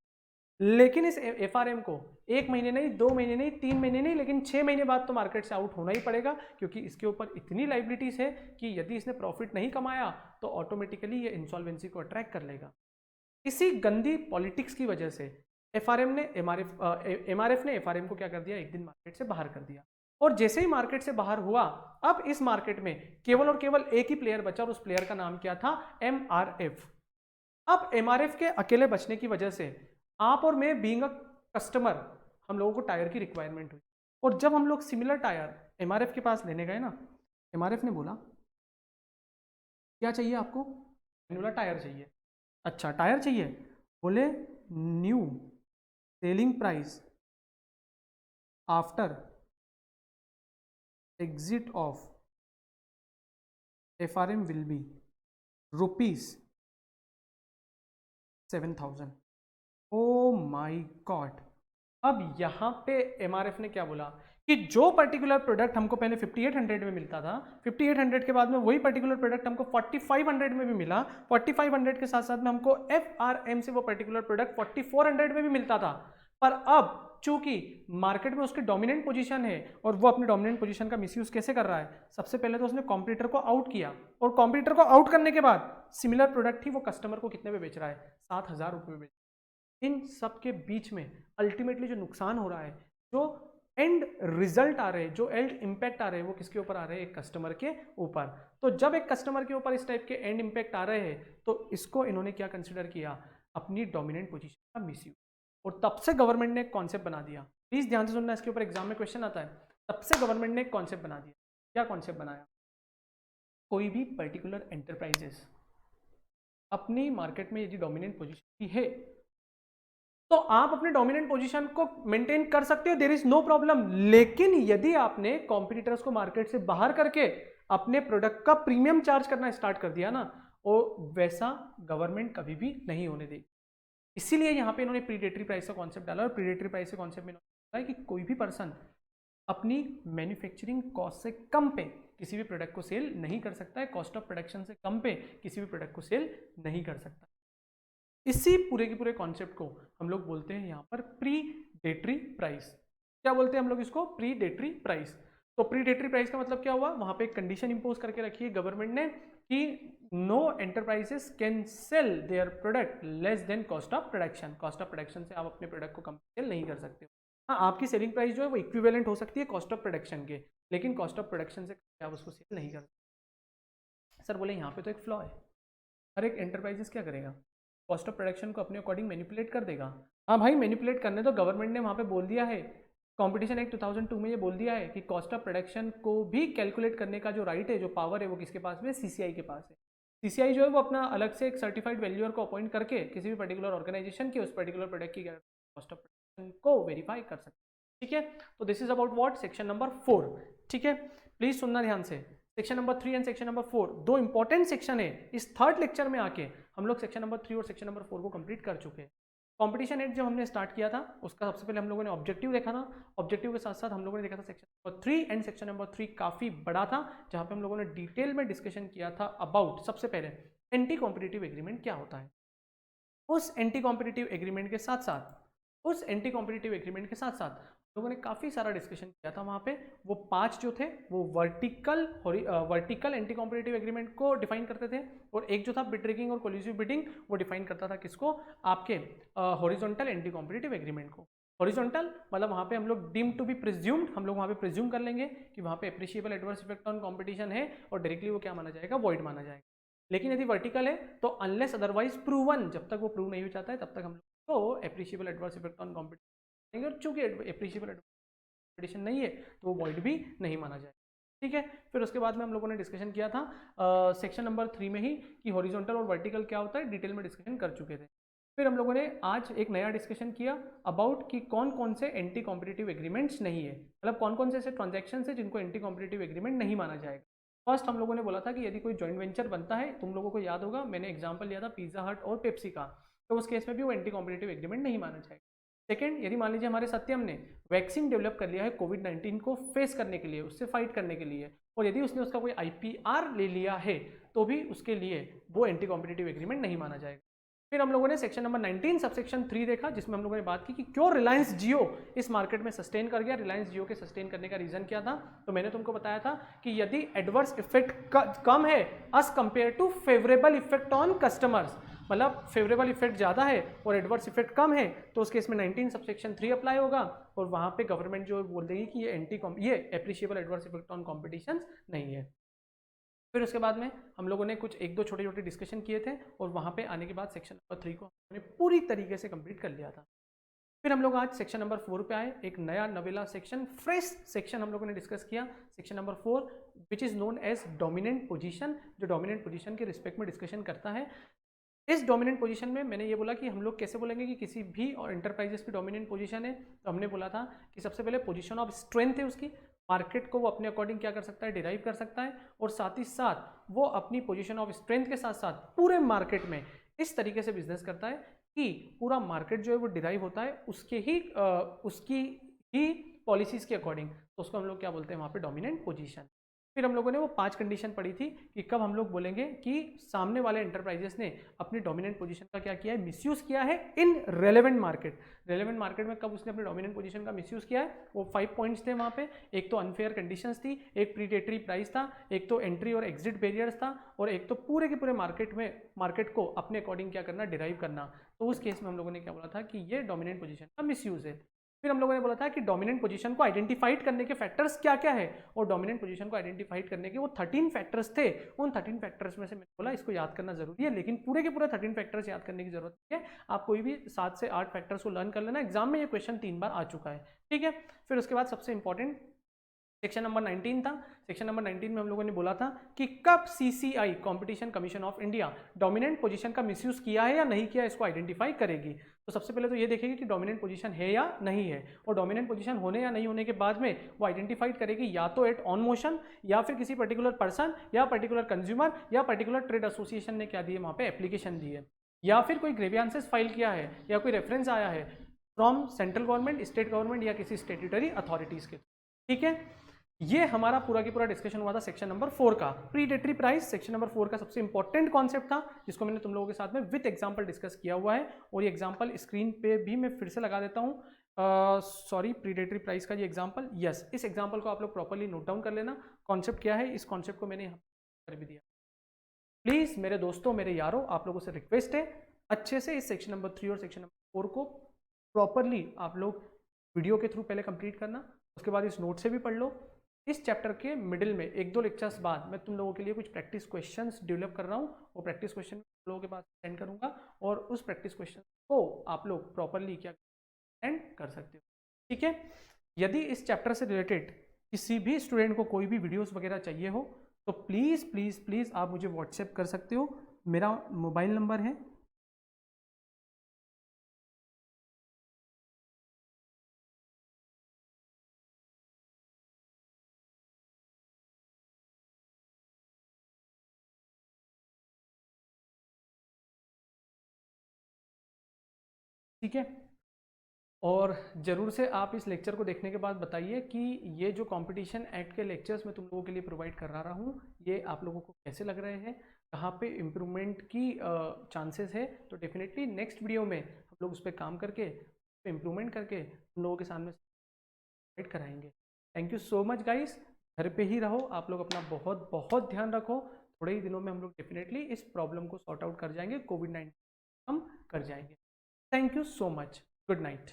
लेकिन इस एफआरएम को 1 महीने नहीं 2 महीने नहीं 3 महीने नहीं, लेकिन 6 महीने बाद तो मार्केट से आउट होना ही पड़ेगा, क्योंकि इसके ऊपर इतनी लाइबिलिटीज है कि यदि इसने प्रॉफिट नहीं कमाया तो ऑटोमेटिकली ये इंसॉल्वेंसी को अट्रैक्ट कर लेगा। इसी गंदी पॉलिटिक्स की वजह से एमआरएफ ने एफआरएम को क्या कर दिया, एक दिन मार्केट से बाहर कर दिया। और जैसे ही मार्केट से बाहर हुआ, अब इस मार्केट में केवल और केवल एक ही प्लेयर बचा, और उस प्लेयर का नाम क्या था, एमआरएफ। अब एमआरएफ के अकेले बचने की वजह से आप और मैं बीइंग अ कस्टमर, हम लोगों को टायर की रिक्वायरमेंट हुई। और जब हम लोग सिमिलर टायर एमआरएफ के पास लेने गए ना, एमआरएफ ने बोला क्या चाहिए आपको, मैंने बोला टायर चाहिए। अच्छा टायर चाहिए, बोले new selling price after exit of FRM will be ₹7,000। Oh my god. अब यहाँ पे एमआरएफ ने क्या बोला कि जो पर्टिकुलर प्रोडक्ट हमको पहले 5800 में मिलता था, 5800 के बाद में वही पर्टिकुलर प्रोडक्ट हमको 4500 में भी मिला, 4500 के साथ साथ में हमको FRM से वो पर्टिकुलर प्रोडक्ट 4400 में भी मिलता था। पर अब चूंकि मार्केट में उसकी डोमिनेंट पोजीशन है और वो अपनी डोमिनेंट पोजीशन का मिसयूज कैसे कर रहा है, सबसे पहले तो उसने कॉम्पिटिटर को आउट किया, और कॉम्पिटिटर को आउट करने के बाद सिमिलर प्रोडक्ट ही वो कस्टमर को कितने में बेच रहा है, 7,000 रुपये में बेच। इन सब के बीच में अल्टीमेटली जो नुकसान हो रहा है, जो एंड रिजल्ट आ रहे हैं, जो एंड इंपैक्ट आ रहे हैं, वो किसके ऊपर आ रहे हैं, एक कस्टमर के ऊपर। तो जब एक कस्टमर के ऊपर इस टाइप के एंड इंपैक्ट आ रहे हैं, तो इसको इन्होंने क्या कंसिडर किया, अपनी डोमिनेंट पोजीशन का मिसयूज। और तब से गवर्नमेंट ने एक कॉन्सेप्ट बना दिया, प्लीज ध्यान से सुनना, इसके ऊपर एग्जाम में क्वेश्चन आता है। तब से गवर्नमेंट ने एक कॉन्सेप्ट बना दिया। क्या कॉन्सेप्ट बनाया, कोई भी पर्टिकुलर एंटरप्राइजेस अपनी मार्केट में यदि डोमिनेंट पोजीशन की है, तो आप अपने डोमिनेंट पोजीशन को मेंटेन कर सकते हो, देयर इज नो प्रॉब्लम। लेकिन यदि आपने कॉम्पिटिटर्स को मार्केट से बाहर करके अपने प्रोडक्ट का प्रीमियम चार्ज करना स्टार्ट कर दिया ना, वो वैसा गवर्नमेंट कभी भी नहीं होने देगी। इसीलिए यहां पे इन्होंने प्रीडेटरी प्राइस का कॉन्सेप्ट डाला, और प्रीडेटरी प्राइस के कॉन्सेप्ट में इन्होंने कि कोई भी पर्सन अपनी मैन्युफैक्चरिंग कॉस्ट से कम पे किसी भी प्रोडक्ट को सेल नहीं कर सकता है, कॉस्ट ऑफ प्रोडक्शन से कम पे किसी भी प्रोडक्ट को सेल नहीं कर सकता। इसी पूरे के पूरे कॉन्सेप्ट को हम लोग बोलते हैं यहाँ पर प्रीडेटरी प्राइस। क्या बोलते हैं हम लोग इसको, प्रीडेटरी प्राइस। तो प्रीडेटरी प्राइस का मतलब क्या हुआ, वहां पे एक कंडीशन इंपोज करके रखी है गवर्नमेंट ने कि no enterprises can sell their product less than cost of production. Cost of production से आप अपने प्रोडक्ट को कम सेल नहीं कर सकते हो। हाँ, आपकी सेलिंग प्राइस जो है वो इक्विवेलेंट हो सकती है कॉस्ट ऑफ प्रोडक्शन के, लेकिन कॉस्ट ऑफ प्रोडक्शन से आप उसको सेल नहीं कर सकते। सर बोले यहाँ पे तो एक फ्लॉ है, हर एक एंटरप्राइजेस क्या करेगा, कॉस्ट ऑफ प्रोडक्शन को अपने अकॉर्डिंग मैनिपुलेट कर देगा। हाँ भाई मैनिपुलेट करने, तो गवर्नमेंट ने वहाँ पे बोल दिया है, कॉम्पिटिशन एक्ट 2002 में ये बोल दिया है कि कॉस्ट ऑफ प्रोडक्शन को भी कैलकुलेट करने का जो राइट है, जो पावर है, वो किसके पास है, सीसीआई के पास है। सीसीआई जो है वो अपना अलग से एक सर्टिफाइड वैल्यूअर को अपॉइंट करके किसी भी पर्टिकुलर ऑर्गेनाइजेशन के उस पर्टिकुलर प्रोडक्ट की कॉस्ट ऑफ प्रोडक्शन को वेरीफाई कर सकते हैं। ठीक है, तो this is about what, section number 4। ठीक है, प्लीज सुनना ध्यान से। Section number 3 and section number 4 दो इंपॉर्टेंट सेक्शन है। इस थर्ड लेक्चर में आके हम लोग सेक्शन नंबर 3 और सेक्शन नंबर 4 को कंप्लीट कर चुके हैं। कॉम्पिटिशन एक्ट जब हमने स्टार्ट किया था, उसका सबसे पहले हम लोगों ने ऑब्जेक्टिव देखा था। ऑब्जेक्टिव के साथ साथ हम लोगों ने देखा था section number 3, and section number 3 काफी बड़ा था, जहां पे हम लोगों ने डिटेल में डिस्कशन किया था अबाउट, सबसे पहले एंटी कॉम्पिटिटिव एग्रीमेंट क्या होता है। उस एंटी कॉम्पिटिटिव एग्रीमेंट के साथ साथ लोगों ने काफ़ी सारा डिस्कशन किया था वहाँ पे। वो 5 जो थे वो वर्टिकल एंटी कॉम्पिटिटिव एग्रीमेंट को डिफाइन करते थे, और एक जो था बिड रिगिंग और कोलिजिव बिडिंग, वो डिफाइन करता था किसको, आपके हॉरिजॉन्टल एंटी कॉम्पिटिटिव एग्रीमेंट को। हॉरिजॉन्टल मतलब वहाँ पे हम लोग डीम टू बी प्रिज्यूम्ड, हम लोग वहाँ पे प्रिज्यूम कर लेंगे कि वहाँ पे appreciable adverse effect on competition है, और डायरेक्टली वो क्या माना जाएगा, वॉइड माना जाएगा। लेकिन यदि वर्टिकल है तो अनलेस अदरवाइज प्रूवन, जब तक वो प्रूव नहीं हो जाता है तब तक हम लोग को appreciable adverse effect on competition, और चूंकि एप्रिशिएबल कॉम्पिटिशन नहीं है तो वो वॉइड भी नहीं माना जाएगा। ठीक है, फिर उसके बाद में हम लोगों ने डिस्कशन किया था सेक्शन नंबर 3 में ही कि हॉरिजॉन्टल और वर्टिकल क्या होता है, डिटेल में डिस्कशन कर चुके थे। फिर हम लोगों ने आज एक नया डिस्कशन किया अबाउट कि कौन कौन से एंटी कॉम्पिटिटिव एग्रीमेंट्स नहीं है, मतलब कौन कौन से ऐसे ट्रांजैक्शन है जिनको एंटी कॉम्पिटिटिव एग्रीमेंट नहीं माना जाएगा। फर्स्ट हम लोगों ने बोला था कि यदि कोई जॉइंट वेंचर बनता है, तुम लोगों को याद होगा मैंने एग्जांपल लिया था पिज्जा हट और पेप्सी का, तो उस केस में भी वो एंटी कॉम्पिटिटिव एग्रीमेंट नहीं माना जाएगा। सेकंड, यदि मान लीजिए हमारे सत्यम ने वैक्सीन डेवलप कर लिया है कोविड-19 को फेस करने के लिए, उससे फाइट करने के लिए, और यदि उसने उसका कोई आईपीआर ले लिया है, तो भी उसके लिए वो एंटी कॉम्पिटिटिव एग्रीमेंट नहीं माना जाएगा। फिर हम लोगों ने सेक्शन नंबर 19 सबसेक्शन 3 देखा, जिसमें हम लोगों ने बात की कि क्यों रिलायंस जियो इस मार्केट में सस्टेन कर गया। रिलायंस जियो के सस्टेन करने का रीजन क्या था, तो मैंने तुमको बताया था कि यदि एडवर्स इफेक्ट कम है as compare to favourable effect on customers, मतलब फेवरेबल इफेक्ट ज्यादा है और एडवर्स इफेक्ट कम है, तो उस केस में 19 सबसेक्शन 3 अप्लाई होगा, और वहां पे गवर्नमेंट जो बोल देगी कि ये appreciable adverse effect on competition नहीं है। फिर उसके बाद में हम लोगों ने कुछ एक दो छोटे छोटे डिस्कशन किए थे, और वहाँ पे आने के बाद सेक्शन नंबर 3 को हमने पूरी तरीके से कंप्लीट कर लिया था। फिर हम लोग आज सेक्शन नंबर 4 पे आए, एक नया नवेला सेक्शन, फ्रेश सेक्शन हम लोगों ने डिस्कस किया, section number 4 which is known as dominant position, जो डोमिनेंट पोजीशन के रिस्पेक्ट में डिस्कशन करता है। इस डोमिनेंट पोजीशन में मैंने ये बोला कि हम लोग कैसे बोलेंगे कि किसी भी और इंटरप्राइजेस की डोमिनेंट पोजीशन है, तो हमने बोला था कि सबसे पहले पोजीशन ऑफ स्ट्रेंथ है उसकी, मार्केट को वो अपने अकॉर्डिंग क्या कर सकता है, डिराइव कर सकता है, और साथ ही साथ वो अपनी पोजीशन ऑफ स्ट्रेंथ के साथ साथ पूरे मार्केट में इस तरीके से बिजनेस करता है कि पूरा मार्केट जो है वो डिराइव होता है उसकी ही पॉलिसीज के अकॉर्डिंग, तो उसको हम लोग क्या बोलते हैं वहाँ पे डोमिनेंट पोजीशन। फिर हम लोगों ने वो 5 कंडीशन पढ़ी थी कि कब हम लोग बोलेंगे कि सामने वाले एंटरप्राइजेस ने अपनी डोमिनेंट पोजीशन का क्या किया है, मिसयूज किया है इन रेलेवेंट मार्केट। रेलेवेंट मार्केट में कब उसने अपनी डोमिनेंट पोजीशन का मिसयूज किया है, वो 5 पॉइंट्स थे वहाँ पे। एक तो अनफेयर कंडीशंस थी, एक प्रीडेटरी प्राइस था, एक तो एंट्री और एग्जिट बैरियर्स था, और एक तो पूरे के पूरे मार्केट को अपने अकॉर्डिंग क्या करना, डिराइव करना। तो उस केस में हम लोगों ने क्या बोला था कि ये डोमिनेंट पोजीशन का मिसयूज है। फिर हम लोगों ने बोला था कि डोमिनेंट पोजीशन को आइडेंटिफाइड करने के फैक्टर्स क्या क्या है, और डोमिनेंट पोजीशन को आइडेंटिफाइड करने के वो 13 फैक्टर्स थे। उन 13 फैक्टर्स में से मैंने बोला इसको याद करना जरूरी है, लेकिन पूरे के पूरे 13 फैक्टर्स याद करने की जरूरत नहीं है, आप कोई भी 7 से 8 फैक्टर्स को लर्न कर लेना, एग्जाम में ये क्वेश्चन 3 बार आ चुका है, ठीक है। फिर उसके बाद सबसे इंपॉर्टेंट सेक्शन नंबर 19 था। सेक्शन नंबर 19 में हम लोगों ने बोला था कि कब CCI competition commission of India dominant position का मिसयूज किया है या नहीं किया, इसको आइडेंटिफाई करेगी। तो सबसे पहले तो ये देखेगी कि डोमिनेंट पोजीशन है या नहीं है, और डोमिनेंट पोजीशन होने या नहीं होने के बाद में वो आइडेंटिफाइड करेगी या तो एट ऑन मोशन, या फिर किसी पर्टिकुलर पर्सन या पर्टिकुलर कंज्यूमर या पर्टिकुलर ट्रेड एसोसिएशन ने क्या दी है वहाँ पे एप्लीकेशन दी है, या फिर कोई ग्रीवियंसेस फाइल किया है, या कोई रेफरेंस आया है from central government, state government या किसी स्टेट्यूटरी अथॉरिटीज के, ठीक है। ये हमारा पूरा की पूरा डिस्कशन हुआ था सेक्शन नंबर 4 का। प्रीडेटरी प्राइस सेक्शन नंबर 4 का सबसे इंपॉर्टेंट कॉन्सेप्ट था, जिसको मैंने तुम लोगों के साथ में विद एग्जांपल डिस्कस किया हुआ है, और ये एग्जांपल स्क्रीन पे भी मैं फिर से लगा देता हूँ। सॉरी, प्रीडेटरी प्राइस का ये एग्जांपल, यस, इस एग्जांपल को आप लोग प्रॉपर्ली नोट डाउन कर लेना। कॉन्सेप्ट क्या है, इस कॉन्सेप्ट को मैंने यहाँ कर भी दिया। प्लीज मेरे दोस्तों, मेरे यारों, आप लोगों से रिक्वेस्ट है, अच्छे से इस सेक्शन नंबर 3 और सेक्शन नंबर 4 को प्रॉपरली आप लोग वीडियो के थ्रू पहले कंप्लीट करना, उसके बाद इस नोट से भी पढ़ लो। इस चैप्टर के मिडिल में 1-2 लेक्चर्स बाद मैं तुम लोगों के लिए कुछ प्रैक्टिस क्वेश्चंस डेवलप कर रहा हूँ, वो प्रैक्टिस क्वेश्चन तुम लोगों के पास सेंड करूँगा, और उस प्रैक्टिस क्वेश्चन को आप लोग प्रॉपरली क्या सेंड कर सकते हो, ठीक है। यदि इस चैप्टर से रिलेटेड किसी भी स्टूडेंट को कोई भी वीडियोस वगैरह चाहिए हो, तो प्लीज़ प्लीज़ प्लीज़ आप मुझे व्हाट्सएप कर सकते हो। मेरा मोबाइल नंबर है ठीक है। और ज़रूर से आप इस लेक्चर को देखने के बाद बताइए कि ये जो कंपटीशन एक्ट के लेक्चर्स मैं तुम लोगों के लिए प्रोवाइड कर रहा हूँ, ये आप लोगों को कैसे लग रहे हैं, कहाँ पे इम्प्रूवमेंट की चांसेस है। तो डेफिनेटली नेक्स्ट वीडियो में हम लोग उस पर काम करके, उस पर इम्प्रूवमेंट करके तुम लोगों के सामने प्रोवाइड कराएंगे। Thank you so much guys, घर पे ही रहो, आप लोग अपना बहुत बहुत ध्यान रखो। थोड़े ही दिनों में हम लोग डेफिनेटली इस प्रॉब्लम को सॉर्ट आउट कर जाएंगे, कोविड-19 हम कर जाएंगे। Thank you so much, good night.